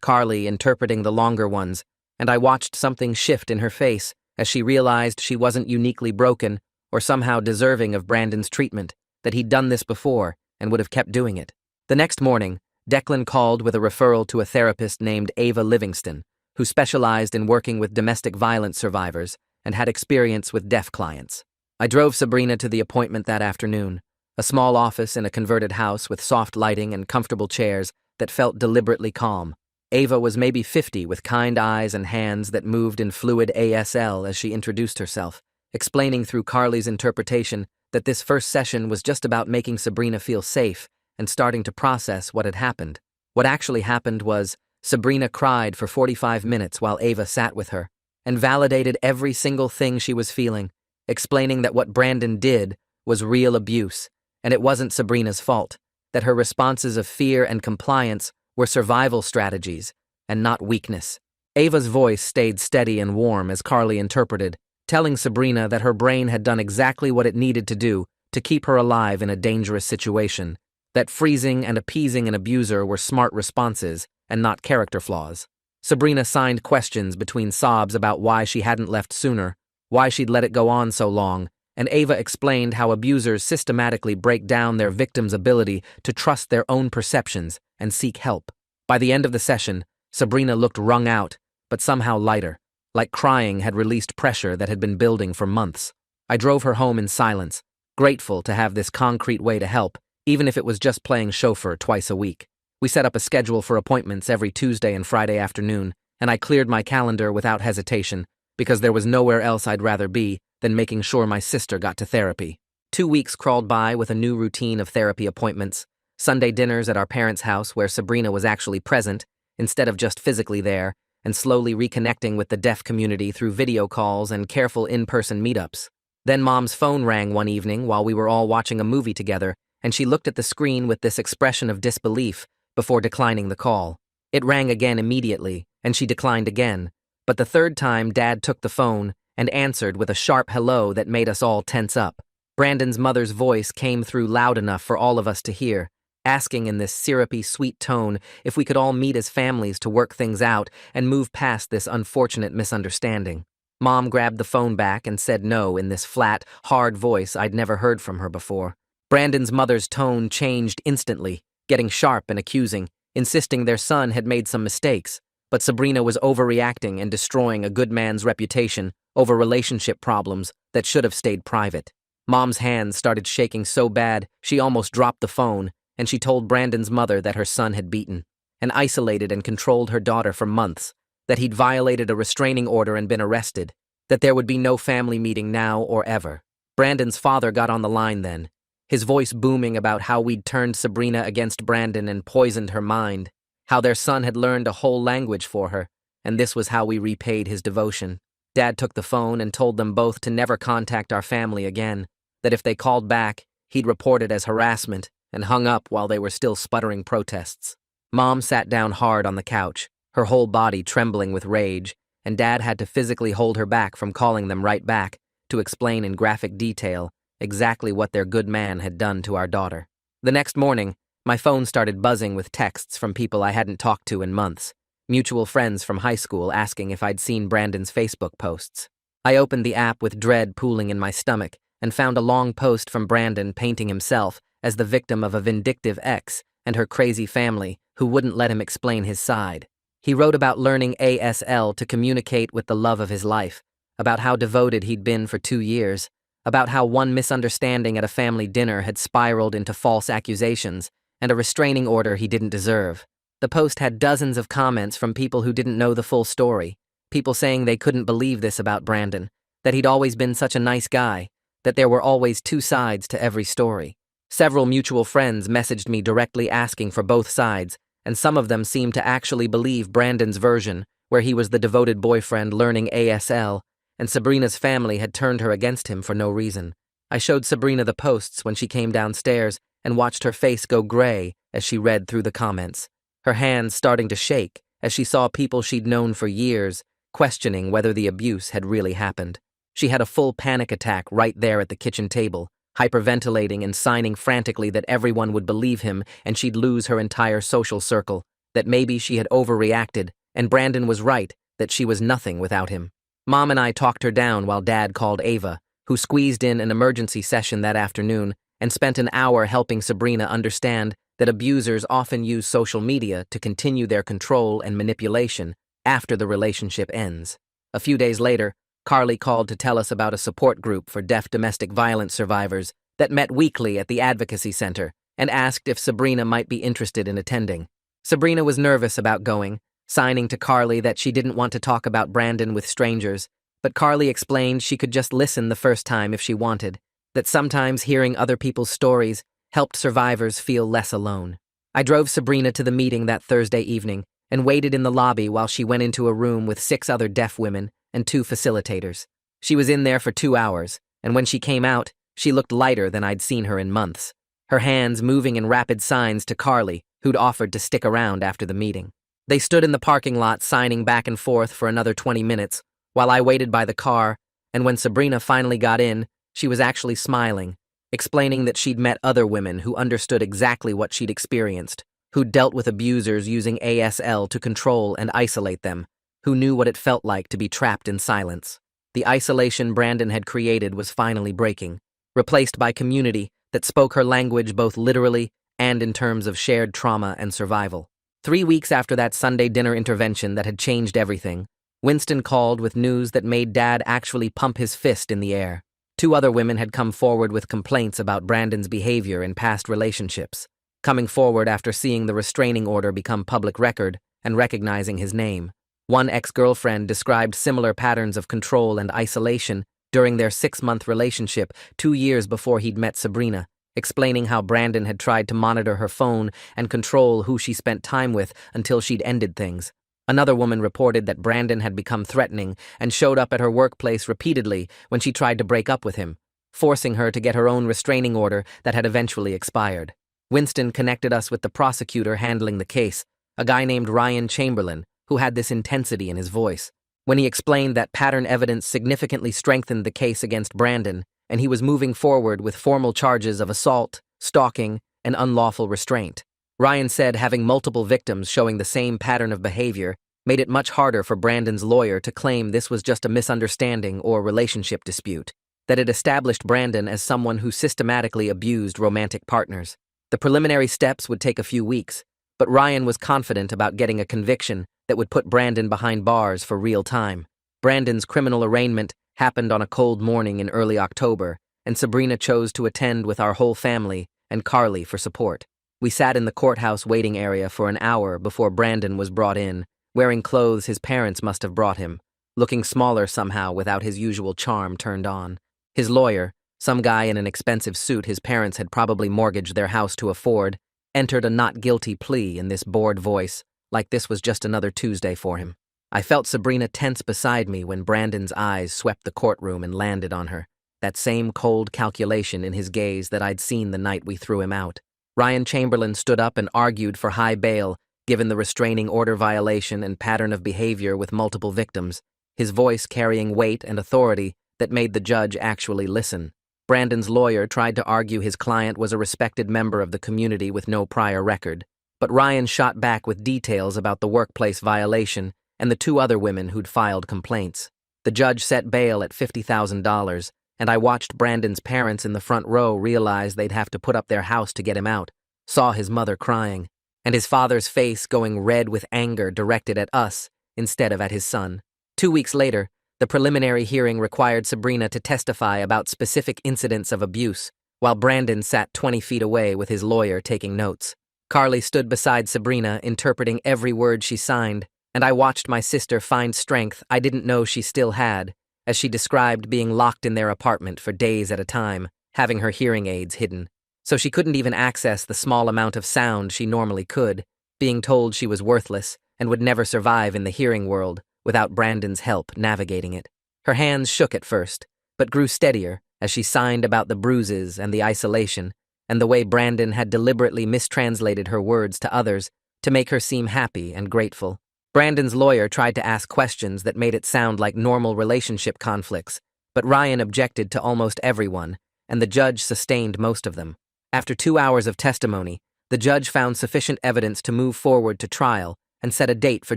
Carly, interpreting the longer ones, and I watched something shift in her face as she realized she wasn't uniquely broken or somehow deserving of Brandon's treatment, that he'd done this before and would have kept doing it. The next morning, Declan called with a referral to a therapist named Ava Livingston, who specialized in working with domestic violence survivors and had experience with deaf clients. I drove Sabrina to the appointment that afternoon, a small office in a converted house with soft lighting and comfortable chairs that felt deliberately calm. Ava was maybe 50, with kind eyes and hands that moved in fluid ASL as she introduced herself, explaining through Carly's interpretation that this first session was just about making Sabrina feel safe and starting to process what had happened. What actually happened was Sabrina cried for 45 minutes while Ava sat with her and validated every single thing she was feeling, explaining that what Brandon did was real abuse, and it wasn't Sabrina's fault, that her responses of fear and compliance were survival strategies and not weakness. Ava's voice stayed steady and warm as Carly interpreted, telling Sabrina that her brain had done exactly what it needed to do to keep her alive in a dangerous situation, that freezing and appeasing an abuser were smart responses and not character flaws. Sabrina signed questions between sobs about why she hadn't left sooner, why she'd let it go on so long, and Ava explained how abusers systematically break down their victims' ability to trust their own perceptions and seek help. By the end of the session, Sabrina looked wrung out, but somehow lighter, like crying had released pressure that had been building for months. I drove her home in silence, grateful to have this concrete way to help, even if it was just playing chauffeur twice a week. We set up a schedule for appointments every Tuesday and Friday afternoon, and I cleared my calendar without hesitation, because there was nowhere else I'd rather be than making sure my sister got to therapy. 2 weeks crawled by with a new routine of therapy appointments, Sunday dinners at our parents' house where Sabrina was actually present, instead of just physically there, and slowly reconnecting with the deaf community through video calls and careful in-person meetups. Then Mom's phone rang one evening while we were all watching a movie together, and she looked at the screen with this expression of disbelief before declining the call. It rang again immediately, and she declined again, but the third time Dad took the phone and answered with a sharp hello that made us all tense up. Brandon's mother's voice came through loud enough for all of us to hear, asking in this syrupy, sweet tone if we could all meet as families to work things out and move past this unfortunate misunderstanding. Mom grabbed the phone back and said no in this flat, hard voice I'd never heard from her before. Brandon's mother's tone changed instantly, getting sharp and accusing, insisting their son had made some mistakes, but Sabrina was overreacting and destroying a good man's reputation over relationship problems that should have stayed private. Mom's hands started shaking so bad she almost dropped the phone, and she told Brandon's mother that her son had beaten and isolated and controlled her daughter for months, that he'd violated a restraining order and been arrested, that there would be no family meeting now or ever. Brandon's father got on the line then, his voice booming about how we'd turned Sabrina against Brandon and poisoned her mind, how their son had learned a whole language for her, and this was how we repaid his devotion. Dad took the phone and told them both to never contact our family again, that if they called back, he'd report it as harassment, and hung up while they were still sputtering protests. Mom sat down hard on the couch, her whole body trembling with rage, and Dad had to physically hold her back from calling them right back to explain in graphic detail exactly what their good man had done to our daughter. The next morning, my phone started buzzing with texts from people I hadn't talked to in months, mutual friends from high school asking if I'd seen Brandon's Facebook posts. I opened the app with dread pooling in my stomach and found a long post from Brandon painting himself as the victim of a vindictive ex and her crazy family who wouldn't let him explain his side. He wrote about learning ASL to communicate with the love of his life, about how devoted he'd been for 2 years, about how one misunderstanding at a family dinner had spiraled into false accusations and a restraining order he didn't deserve. The post had dozens of comments from people who didn't know the full story, people saying they couldn't believe this about Brandon, that he'd always been such a nice guy, that there were always 2 sides to every story. Several mutual friends messaged me directly asking for both sides, and some of them seemed to actually believe Brandon's version, where he was the devoted boyfriend learning ASL, and Sabrina's family had turned her against him for no reason. I showed Sabrina the posts when she came downstairs and watched her face go gray as she read through the comments, her hands starting to shake as she saw people she'd known for years questioning whether the abuse had really happened. She had a full panic attack right there at the kitchen table, hyperventilating and signing frantically that everyone would believe him and she'd lose her entire social circle, that maybe she had overreacted, and Brandon was right, that she was nothing without him. Mom and I talked her down while Dad called Ava, who squeezed in an emergency session that afternoon and spent an hour helping Sabrina understand that abusers often use social media to continue their control and manipulation after the relationship ends. A few days later, Carly called to tell us about a support group for deaf domestic violence survivors that met weekly at the Advocacy Center and asked if Sabrina might be interested in attending. Sabrina was nervous about going, signing to Carly that she didn't want to talk about Brandon with strangers, but Carly explained she could just listen the first time if she wanted, that sometimes hearing other people's stories helped survivors feel less alone. I drove Sabrina to the meeting that Thursday evening and waited in the lobby while she went into a room with 6 other deaf women and 2 facilitators. She was in there for 2 hours, and when she came out, she looked lighter than I'd seen her in months, her hands moving in rapid signs to Carly, who'd offered to stick around after the meeting. They stood in the parking lot signing back and forth for another 20 minutes, while I waited by the car, and when Sabrina finally got in, she was actually smiling, explaining that she'd met other women who understood exactly what she'd experienced, who'd dealt with abusers using ASL to control and isolate them, who knew what it felt like to be trapped in silence. The isolation Brandon had created was finally breaking, replaced by community that spoke her language both literally and in terms of shared trauma and survival. 3 weeks after that Sunday dinner intervention that had changed everything, Winston called with news that made Dad actually pump his fist in the air. 2 other women had come forward with complaints about Brandon's behavior in past relationships, coming forward after seeing the restraining order become public record and recognizing his name. One ex-girlfriend described similar patterns of control and isolation during their 6-month relationship 2 years before he'd met Sabrina, explaining how Brandon had tried to monitor her phone and control who she spent time with until she'd ended things. Another woman reported that Brandon had become threatening and showed up at her workplace repeatedly when she tried to break up with him, forcing her to get her own restraining order that had eventually expired. Winston connected us with the prosecutor handling the case, a guy named Ryan Chamberlain, who had this intensity in his voice. When he explained that pattern evidence significantly strengthened the case against Brandon, and he was moving forward with formal charges of assault, stalking, and unlawful restraint. Ryan said having multiple victims showing the same pattern of behavior made it much harder for Brandon's lawyer to claim this was just a misunderstanding or relationship dispute, that it established Brandon as someone who systematically abused romantic partners. The preliminary steps would take a few weeks, but Ryan was confident about getting a conviction that would put Brandon behind bars for real time. Brandon's criminal arraignment happened on a cold morning in early October, and Sabrina chose to attend with our whole family and Carly for support. We sat in the courthouse waiting area for an hour before Brandon was brought in, wearing clothes his parents must have brought him, looking smaller somehow without his usual charm turned on. His lawyer, some guy in an expensive suit his parents had probably mortgaged their house to afford, entered a not guilty plea in this bored voice, like this was just another Tuesday for him. I felt Sabrina tense beside me when Brandon's eyes swept the courtroom and landed on her, that same cold calculation in his gaze that I'd seen the night we threw him out. Ryan Chamberlain stood up and argued for high bail, given the restraining order violation and pattern of behavior with multiple victims, his voice carrying weight and authority that made the judge actually listen. Brandon's lawyer tried to argue his client was a respected member of the community with no prior record, but Ryan shot back with details about the workplace violation and the 2 other women who'd filed complaints. The judge set bail at $50,000, and I watched Brandon's parents in the front row realize they'd have to put up their house to get him out, saw his mother crying, and his father's face going red with anger directed at us instead of at his son. 2 weeks later, the preliminary hearing required Sabrina to testify about specific incidents of abuse, while Brandon sat 20 feet away with his lawyer taking notes. Carly stood beside Sabrina, interpreting every word she signed, and I watched my sister find strength I didn't know she still had, as she described being locked in their apartment for days at a time, having her hearing aids hidden. So she couldn't even access the small amount of sound she normally could, being told she was worthless and would never survive in the hearing world without Brandon's help navigating it. Her hands shook at first, but grew steadier as she signed about the bruises and the isolation, and the way Brandon had deliberately mistranslated her words to others to make her seem happy and grateful. Brandon's lawyer tried to ask questions that made it sound like normal relationship conflicts, but Ryan objected to almost everyone, and the judge sustained most of them. After 2 hours of testimony, the judge found sufficient evidence to move forward to trial and set a date for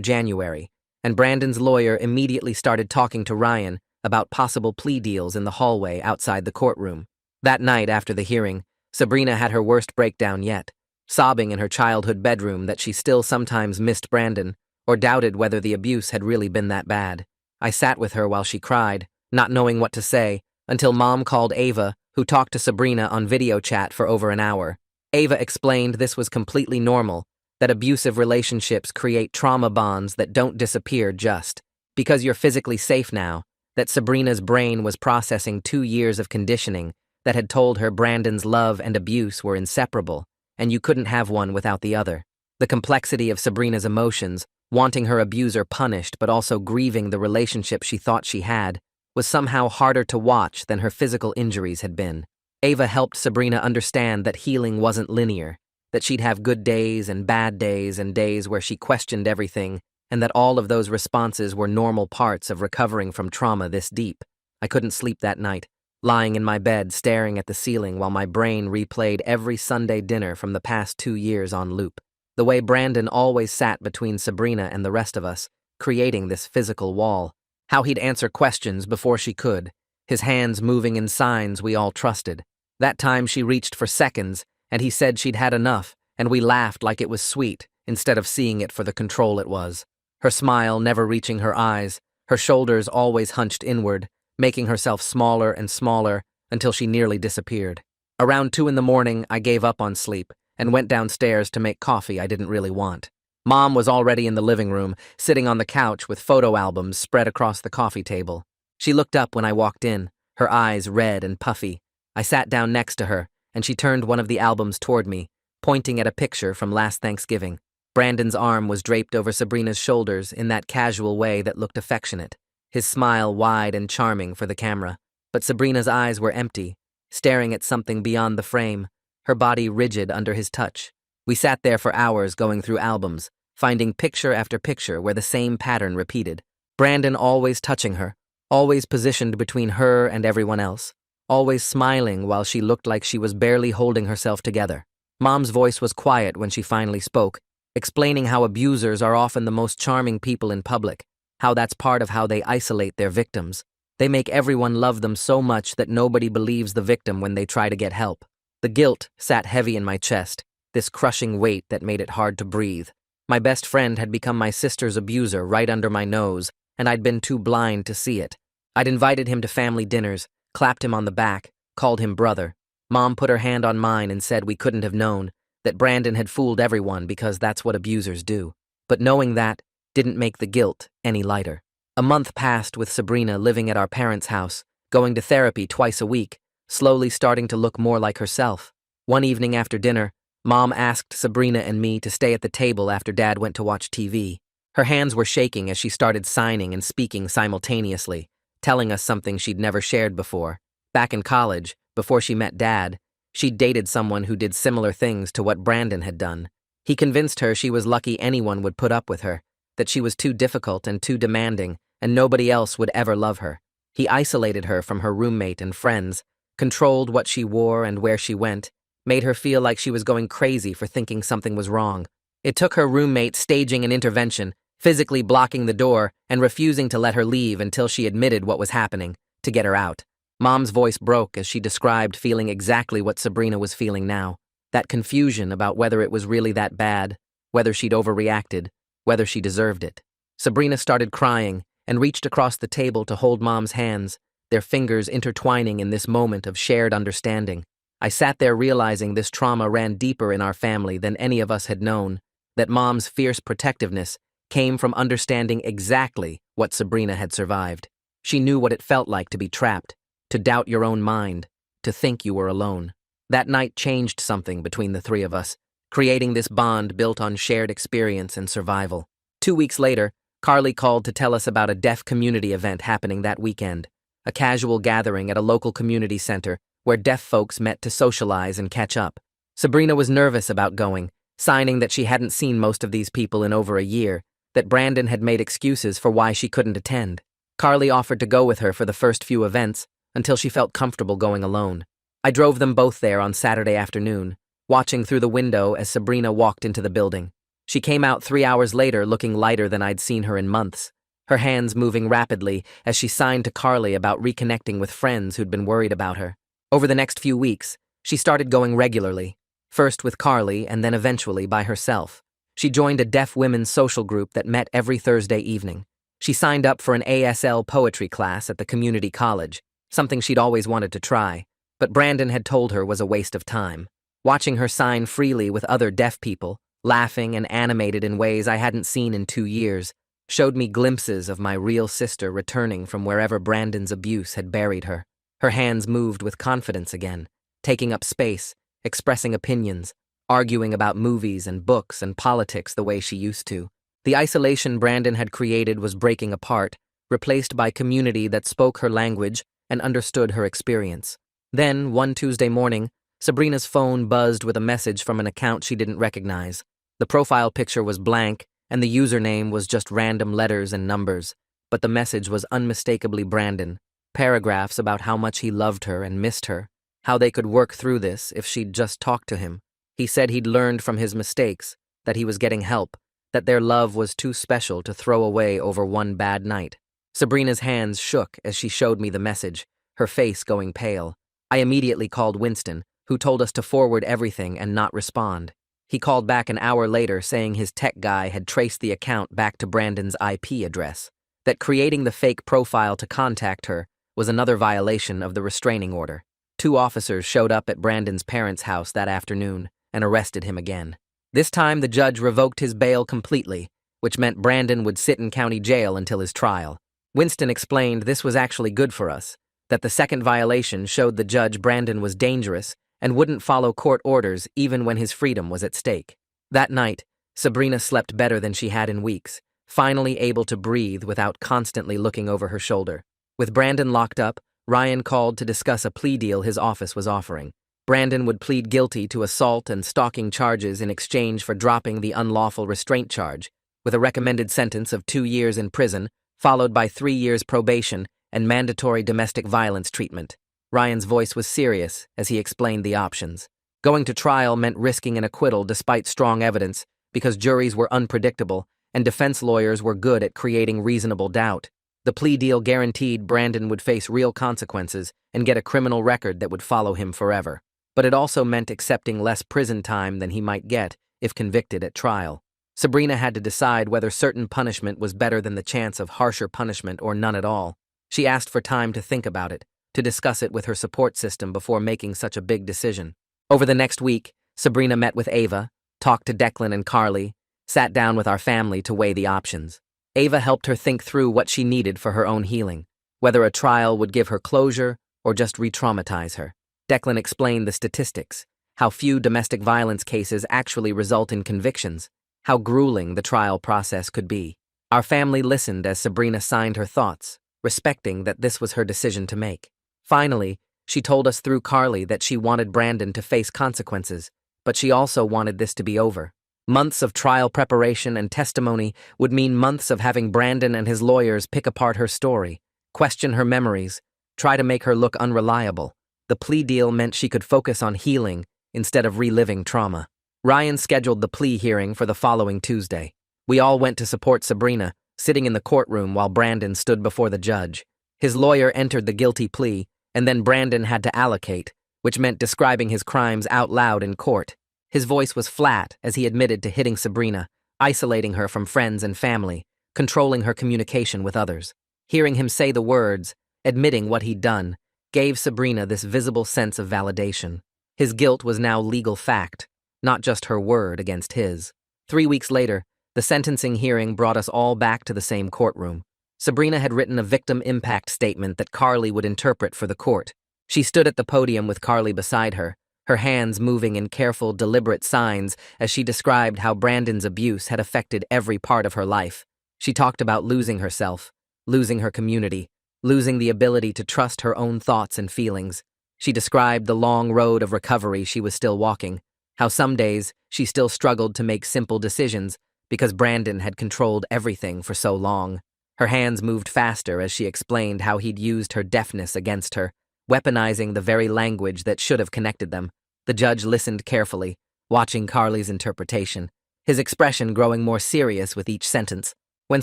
January, and Brandon's lawyer immediately started talking to Ryan about possible plea deals in the hallway outside the courtroom. That night after the hearing, Sabrina had her worst breakdown yet, sobbing in her childhood bedroom that she still sometimes missed Brandon or doubted whether the abuse had really been that bad. I sat with her while she cried, not knowing what to say, until Mom called Ava, who talked to Sabrina on video chat for over an hour. Ava explained this was completely normal, that abusive relationships create trauma bonds that don't disappear just because you're physically safe now, that Sabrina's brain was processing 2 years of conditioning that had told her Brandon's love and abuse were inseparable, and you couldn't have one without the other. The complexity of Sabrina's emotions, wanting her abuser punished but also grieving the relationship she thought she had, was somehow harder to watch than her physical injuries had been. Ava helped Sabrina understand that healing wasn't linear, that she'd have good days and days where she questioned everything, and that all of those responses were normal parts of recovering from trauma this deep. I couldn't sleep that night, lying in my bed staring at the ceiling while my brain replayed every Sunday dinner from the past 2 years on loop. The way Brandon always sat between Sabrina and the rest of us, creating this physical wall. How he'd answer questions before she could, his hands moving in signs we all trusted. That time she reached for seconds, and he said she'd had enough, and we laughed like it was sweet, instead of seeing it for the control it was. Her smile never reaching her eyes, her shoulders always hunched inward, making herself smaller and smaller until she nearly disappeared. Around 2 in the morning, I gave up on sleep and went downstairs to make coffee I didn't really want. Mom was already in the living room, sitting on the couch with photo albums spread across the coffee table. She looked up when I walked in, her eyes red and puffy. I sat down next to her, and she turned one of the albums toward me, pointing at a picture from last Thanksgiving. Brandon's arm was draped over Sabrina's shoulders in that casual way that looked affectionate, his smile wide and charming for the camera. But Sabrina's eyes were empty, staring at something beyond the frame, her body rigid under his touch. We sat there for hours going through albums, finding picture after picture where the same pattern repeated. Brandon always touching her, always positioned between her and everyone else, always smiling while she looked like she was barely holding herself together. Mom's voice was quiet when she finally spoke, explaining how abusers are often the most charming people in public, how that's part of how they isolate their victims. They make everyone love them so much that nobody believes the victim when they try to get help. The guilt sat heavy in my chest, this crushing weight that made it hard to breathe. My best friend had become my sister's abuser right under my nose, and I'd been too blind to see it. I'd invited him to family dinners, clapped him on the back, called him brother. Mom put her hand on mine and said we couldn't have known, that Brandon had fooled everyone because that's what abusers do. But knowing that didn't make the guilt any lighter. A month passed with Sabrina living at our parents' house, going to therapy twice a week, slowly starting to look more like herself. One evening after dinner, Mom asked Sabrina and me to stay at the table after Dad went to watch TV. Her hands were shaking as she started signing and speaking simultaneously, telling us something she'd never shared before. Back in college, before she met Dad, she'd dated someone who did similar things to what Brandon had done. He convinced her she was lucky anyone would put up with her, that she was too difficult and too demanding, and nobody else would ever love her. He isolated her from her roommate and friends, controlled what she wore and where she went, made her feel like she was going crazy for thinking something was wrong. It took her roommate staging an intervention, physically blocking the door and refusing to let her leave until she admitted what was happening, to get her out. Mom's voice broke as she described feeling exactly what Sabrina was feeling now. That confusion about whether it was really that bad, whether she'd overreacted, whether she deserved it. Sabrina started crying and reached across the table to hold Mom's hands, their fingers intertwining in this moment of shared understanding. I sat there realizing this trauma ran deeper in our family than any of us had known, that Mom's fierce protectiveness came from understanding exactly what Sabrina had survived. She knew what it felt like to be trapped, to doubt your own mind, to think you were alone. That night changed something between the three of us, creating this bond built on shared experience and survival. 2 weeks later, Carly called to tell us about a deaf community event happening that weekend, a casual gathering at a local community center where deaf folks met to socialize and catch up. Sabrina was nervous about going, signing that she hadn't seen most of these people in over a year, that Brandon had made excuses for why she couldn't attend. Carly offered to go with her for the first few events, until she felt comfortable going alone. I drove them both there on Saturday afternoon, watching through the window as Sabrina walked into the building. She came out 3 hours later looking lighter than I'd seen her in months, her hands moving rapidly as she signed to Carly about reconnecting with friends who'd been worried about her. Over the next few weeks, she started going regularly, first with Carly and then eventually by herself. She joined a deaf women's social group that met every Thursday evening. She signed up for an ASL poetry class at the community college, something she'd always wanted to try, but Brandon had told her was a waste of time. Watching her sign freely with other deaf people, laughing and animated in ways I hadn't seen in 2 years, showed me glimpses of my real sister returning from wherever Brandon's abuse had buried her. Her hands moved with confidence again, taking up space, expressing opinions, arguing about movies and books and politics the way she used to. The isolation Brandon had created was breaking apart, replaced by community that spoke her language and understood her experience. Then, one Tuesday morning, Sabrina's phone buzzed with a message from an account she didn't recognize. The profile picture was blank, and the username was just random letters and numbers, but the message was unmistakably Brandon. Paragraphs about how much he loved her and missed her, how they could work through this if she'd just talk to him. He said he'd learned from his mistakes, that he was getting help, that their love was too special to throw away over one bad night. Sabrina's hands shook as she showed me the message, her face going pale. I immediately called Winston, who told us to forward everything and not respond. He called back an hour later saying his tech guy had traced the account back to Brandon's IP address, that creating the fake profile to contact her was another violation of the restraining order. 2 officers showed up at Brandon's parents' house that afternoon and arrested him again. This time the judge revoked his bail completely, which meant Brandon would sit in county jail until his trial. Winston explained this was actually good for us, that the second violation showed the judge Brandon was dangerous and wouldn't follow court orders even when his freedom was at stake. That night, Sabrina slept better than she had in weeks, finally able to breathe without constantly looking over her shoulder. With Brandon locked up, Ryan called to discuss a plea deal his office was offering. Brandon would plead guilty to assault and stalking charges in exchange for dropping the unlawful restraint charge, with a recommended sentence of 2 years in prison, followed by 3 years probation and mandatory domestic violence treatment. Ryan's voice was serious as he explained the options. Going to trial meant risking an acquittal despite strong evidence, because juries were unpredictable and defense lawyers were good at creating reasonable doubt. The plea deal guaranteed Brandon would face real consequences and get a criminal record that would follow him forever. But it also meant accepting less prison time than he might get if convicted at trial. Sabrina had to decide whether certain punishment was better than the chance of harsher punishment or none at all. She asked for time to think about it, to discuss it with her support system before making such a big decision. Over the next week, Sabrina met with Ava, talked to Declan and Carly, sat down with our family to weigh the options. Ava helped her think through what she needed for her own healing, whether a trial would give her closure or just re-traumatize her. Declan explained the statistics, how few domestic violence cases actually result in convictions, how grueling the trial process could be. Our family listened as Sabrina signed her thoughts, respecting that this was her decision to make. Finally, she told us through Carly that she wanted Brandon to face consequences, but she also wanted this to be over. Months of trial preparation and testimony would mean months of having Brandon and his lawyers pick apart her story, question her memories, try to make her look unreliable. The plea deal meant she could focus on healing instead of reliving trauma. Ryan scheduled the plea hearing for the following Tuesday. We all went to support Sabrina, sitting in the courtroom while Brandon stood before the judge. His lawyer entered the guilty plea, and then Brandon had to allocate, which meant describing his crimes out loud in court. His voice was flat as he admitted to hitting Sabrina, isolating her from friends and family, controlling her communication with others. Hearing him say the words, admitting what he'd done, gave Sabrina this visible sense of validation. His guilt was now legal fact, not just her word against his. 3 weeks later, the sentencing hearing brought us all back to the same courtroom. Sabrina had written a victim impact statement that Carly would interpret for the court. She stood at the podium with Carly beside her, her hands moving in careful, deliberate signs as she described how Brandon's abuse had affected every part of her life. She talked about losing herself, losing her community, losing the ability to trust her own thoughts and feelings. She described the long road of recovery she was still walking, how some days she still struggled to make simple decisions because Brandon had controlled everything for so long. Her hands moved faster as she explained how he'd used her deafness against her, weaponizing the very language that should have connected them. The judge listened carefully, watching Carly's interpretation, his expression growing more serious with each sentence. When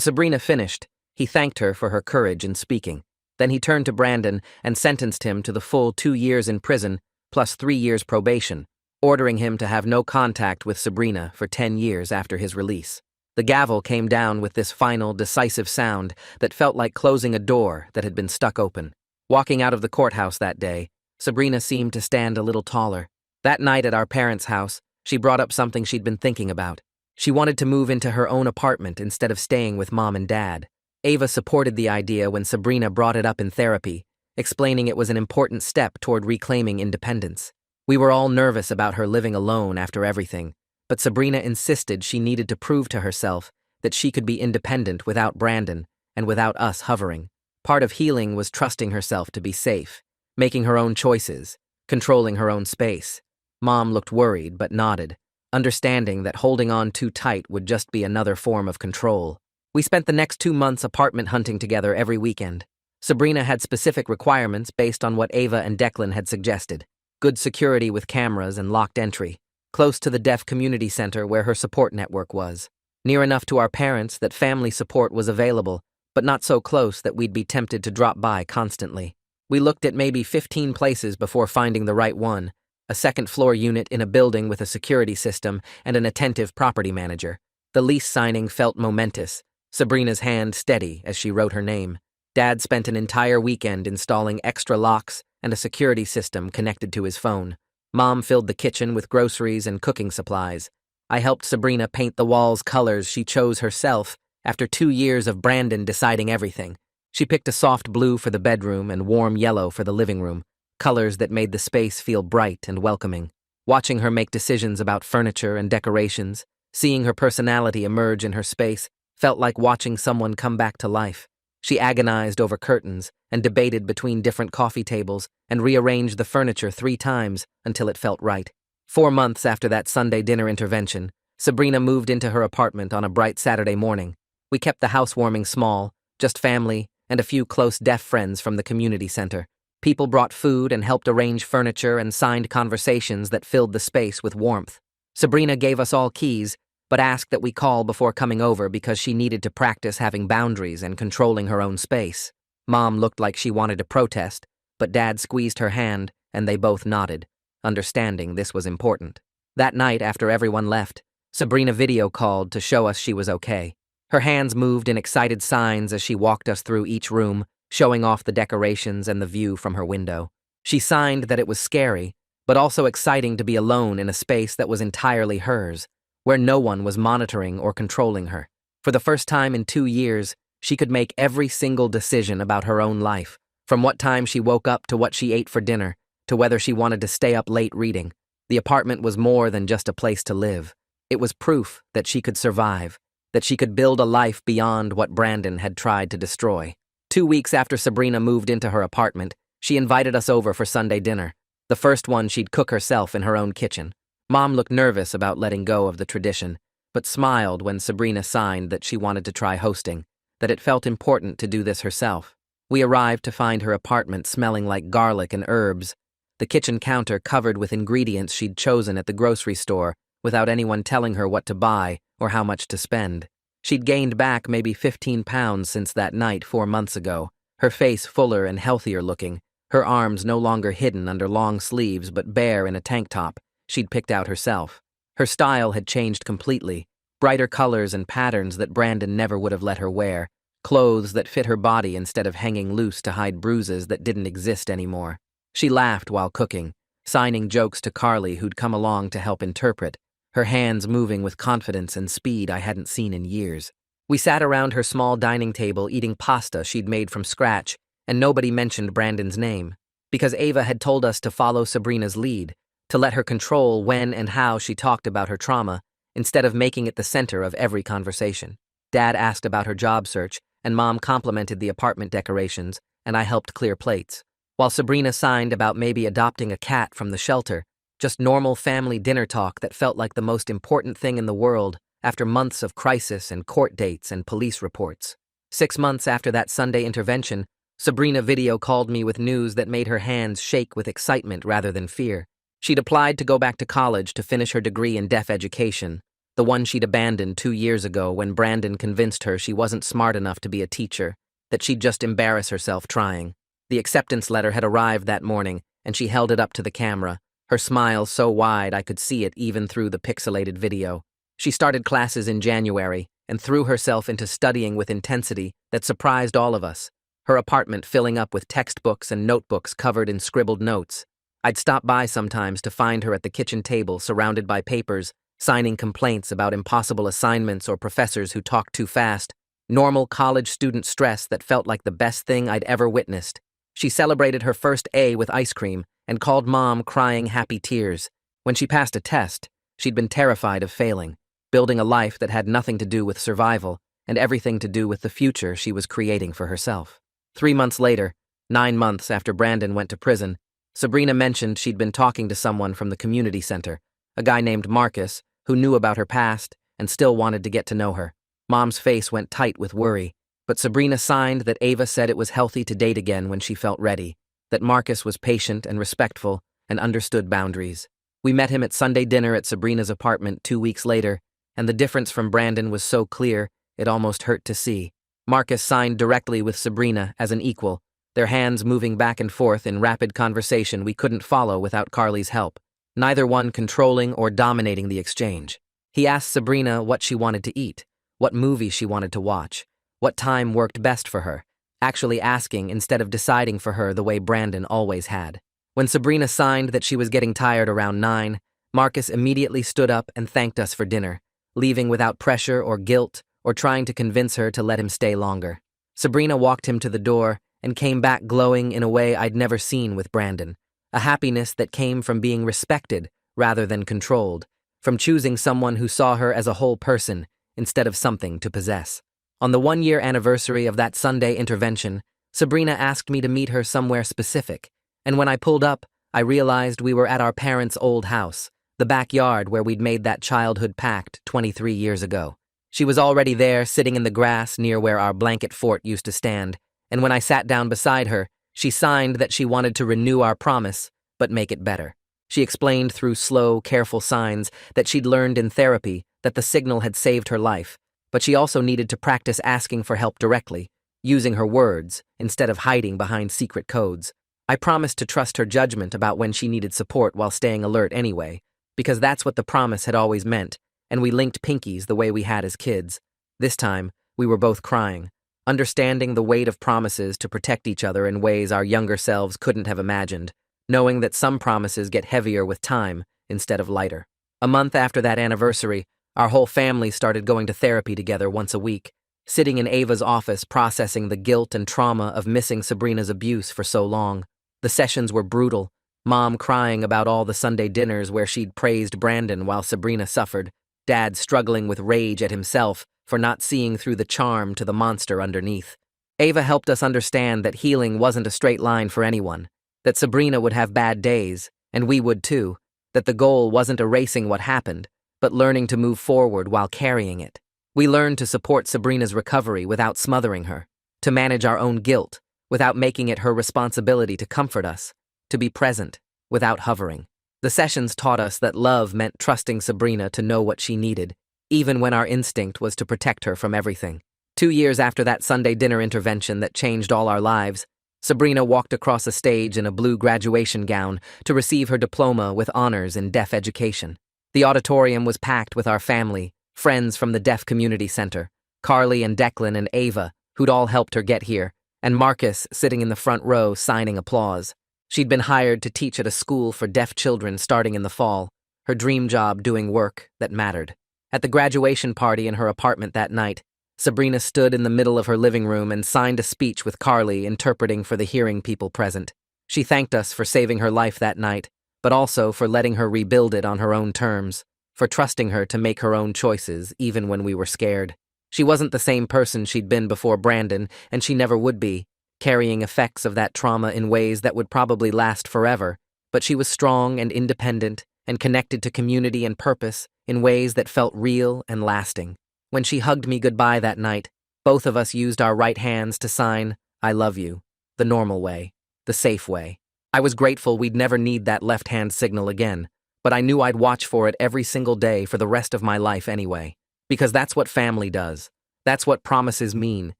Sabrina finished, he thanked her for her courage in speaking. Then he turned to Brandon and sentenced him to the full 2 years in prison plus 3 years probation, ordering him to have no contact with Sabrina for 10 years after his release. The gavel came down with this final, decisive sound that felt like closing a door that had been stuck open. Walking out of the courthouse that day, Sabrina seemed to stand a little taller. That night at our parents' house, she brought up something she'd been thinking about. She wanted to move into her own apartment instead of staying with Mom and Dad. Ava supported the idea when Sabrina brought it up in therapy, explaining it was an important step toward reclaiming independence. We were all nervous about her living alone after everything, but Sabrina insisted she needed to prove to herself that she could be independent without Brandon and without us hovering. Part of healing was trusting herself to be safe, making her own choices, controlling her own space. Mom looked worried but nodded, understanding that holding on too tight would just be another form of control. We spent the next 2 months apartment hunting together every weekend. Sabrina had specific requirements based on what Ava and Declan had suggested. Good security with cameras and locked entry, close to the deaf community center where her support network was, near enough to our parents that family support was available, but not so close that we'd be tempted to drop by constantly. We looked at maybe 15 places before finding the right one, a second-floor unit in a building with a security system and an attentive property manager. The lease signing felt momentous, Sabrina's hand steady as she wrote her name. Dad spent an entire weekend installing extra locks and a security system connected to his phone. Mom filled the kitchen with groceries and cooking supplies. I helped Sabrina paint the walls colors she chose herself after 2 years of Brandon deciding everything. She picked a soft blue for the bedroom and warm yellow for the living room, colors that made the space feel bright and welcoming. Watching her make decisions about furniture and decorations, seeing her personality emerge in her space, felt like watching someone come back to life. She agonized over curtains and debated between different coffee tables and rearranged the furniture 3 times until it felt right. 4 months after that Sunday dinner intervention, Sabrina moved into her apartment on a bright Saturday morning. We kept the housewarming small, just family and a few close deaf friends from the community center. People brought food and helped arrange furniture and signed conversations that filled the space with warmth. Sabrina gave us all keys, but asked that we call before coming over because she needed to practice having boundaries and controlling her own space. Mom looked like she wanted to protest, but Dad squeezed her hand, and they both nodded, understanding this was important. That night, after everyone left, Sabrina video called to show us she was okay. Her hands moved in excited signs as she walked us through each room, showing off the decorations and the view from her window. She signed that it was scary, but also exciting to be alone in a space that was entirely hers, where no one was monitoring or controlling her. For the first time in 2 years, she could make every single decision about her own life, from what time she woke up to what she ate for dinner, to whether she wanted to stay up late reading. The apartment was more than just a place to live. It was proof that she could survive, that she could build a life beyond what Brandon had tried to destroy. 2 weeks after Sabrina moved into her apartment, she invited us over for Sunday dinner, the first one she'd cook herself in her own kitchen. Mom looked nervous about letting go of the tradition, but smiled when Sabrina signed that she wanted to try hosting, that it felt important to do this herself. We arrived to find her apartment smelling like garlic and herbs, the kitchen counter covered with ingredients she'd chosen at the grocery store without anyone telling her what to buy or how much to spend. She'd gained back maybe 15 pounds since that night 4 months ago, her face fuller and healthier looking, her arms no longer hidden under long sleeves but bare in a tank top she'd picked out herself. Her style had changed completely, brighter colors and patterns that Brandon never would have let her wear, clothes that fit her body instead of hanging loose to hide bruises that didn't exist anymore. She laughed while cooking, signing jokes to Carly who'd come along to help interpret, her hands moving with confidence and speed I hadn't seen in years. We sat around her small dining table eating pasta she'd made from scratch, and nobody mentioned Brandon's name, because Ava had told us to follow Sabrina's lead, to let her control when and how she talked about her trauma, instead of making it the center of every conversation. Dad asked about her job search, and Mom complimented the apartment decorations, and I helped clear plates. While Sabrina signed about maybe adopting a cat from the shelter, just normal family dinner talk that felt like the most important thing in the world after months of crisis and court dates and police reports. 6 months after that Sunday intervention, Sabrina video called me with news that made her hands shake with excitement rather than fear. She'd applied to go back to college to finish her degree in deaf education, the one she'd abandoned 2 years ago when Brandon convinced her she wasn't smart enough to be a teacher, that she'd just embarrass herself trying. The acceptance letter had arrived that morning, and she held it up to the camera, her smile so wide I could see it even through the pixelated video. She started classes in January and threw herself into studying with intensity that surprised all of us, her apartment filling up with textbooks and notebooks covered in scribbled notes. I'd stop by sometimes to find her at the kitchen table surrounded by papers, signing complaints about impossible assignments or professors who talked too fast, normal college student stress that felt like the best thing I'd ever witnessed. She celebrated her first A with ice cream and called Mom crying happy tears. When she passed a test, she'd been terrified of failing, building a life that had nothing to do with survival and everything to do with the future she was creating for herself. 3 months later, 9 months after Brandon went to prison, Sabrina mentioned she'd been talking to someone from the community center, a guy named Marcus, who knew about her past and still wanted to get to know her. Mom's face went tight with worry, but Sabrina signed that Ava said it was healthy to date again when she felt ready, that Marcus was patient and respectful and understood boundaries. We met him at Sunday dinner at Sabrina's apartment 2 weeks later, and the difference from Brandon was so clear it almost hurt to see. Marcus signed directly with Sabrina as an equal, their hands moving back and forth in rapid conversation we couldn't follow without Carly's help, neither one controlling or dominating the exchange. He asked Sabrina what she wanted to eat, what movie she wanted to watch, what time worked best for her, actually asking instead of deciding for her the way Brandon always had. When Sabrina signed that she was getting tired around 9, Marcus immediately stood up and thanked us for dinner, leaving without pressure or guilt or trying to convince her to let him stay longer. Sabrina walked him to the door and came back glowing in a way I'd never seen with Brandon, a happiness that came from being respected rather than controlled, from choosing someone who saw her as a whole person instead of something to possess. On the 1-year anniversary of that Sunday intervention, Sabrina asked me to meet her somewhere specific, and when I pulled up, I realized we were at our parents' old house, the backyard where we'd made that childhood pact 23 years ago. She was already there, sitting in the grass near where our blanket fort used to stand, and when I sat down beside her, she signed that she wanted to renew our promise, but make it better. She explained through slow, careful signs that she'd learned in therapy that the signal had saved her life, but she also needed to practice asking for help directly, using her words instead of hiding behind secret codes. I promised to trust her judgment about when she needed support while staying alert anyway, because that's what the promise had always meant, and we linked pinkies the way we had as kids. This time, we were both crying, understanding the weight of promises to protect each other in ways our younger selves couldn't have imagined, knowing that some promises get heavier with time instead of lighter. A month after that anniversary, our whole family started going to therapy together once a week, sitting in Ava's office processing the guilt and trauma of missing Sabrina's abuse for so long. The sessions were brutal, Mom crying about all the Sunday dinners where she'd praised Brandon while Sabrina suffered, Dad struggling with rage at himself for not seeing through the charm to the monster underneath. Ava helped us understand that healing wasn't a straight line for anyone, that Sabrina would have bad days, and we would too, that the goal wasn't erasing what happened, but learning to move forward while carrying it. We learned to support Sabrina's recovery without smothering her, to manage our own guilt without making it her responsibility to comfort us, to be present without hovering. The sessions taught us that love meant trusting Sabrina to know what she needed, even when our instinct was to protect her from everything. 2 years after that Sunday dinner intervention that changed all our lives, Sabrina walked across a stage in a blue graduation gown to receive her diploma with honors in deaf education. The auditorium was packed with our family, friends from the deaf community center, Carly and Declan and Ava, who'd all helped her get here, and Marcus sitting in the front row signing applause. She'd been hired to teach at a school for deaf children starting in the fall, her dream job doing work that mattered. At the graduation party in her apartment that night, Sabrina stood in the middle of her living room and signed a speech with Carly interpreting for the hearing people present. She thanked us for saving her life that night, but also for letting her rebuild it on her own terms, for trusting her to make her own choices even when we were scared. She wasn't the same person she'd been before Brandon, and she never would be, carrying effects of that trauma in ways that would probably last forever, but she was strong and independent and connected to community and purpose in ways that felt real and lasting. When she hugged me goodbye that night, both of us used our right hands to sign, "I love you," The normal way. The safe way. I was grateful we'd never need that left-hand signal again, but I knew I'd watch for it every single day for the rest of my life anyway. Because that's what family does. That's what promises mean,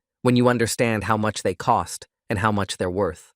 when you understand how much they cost and how much they're worth.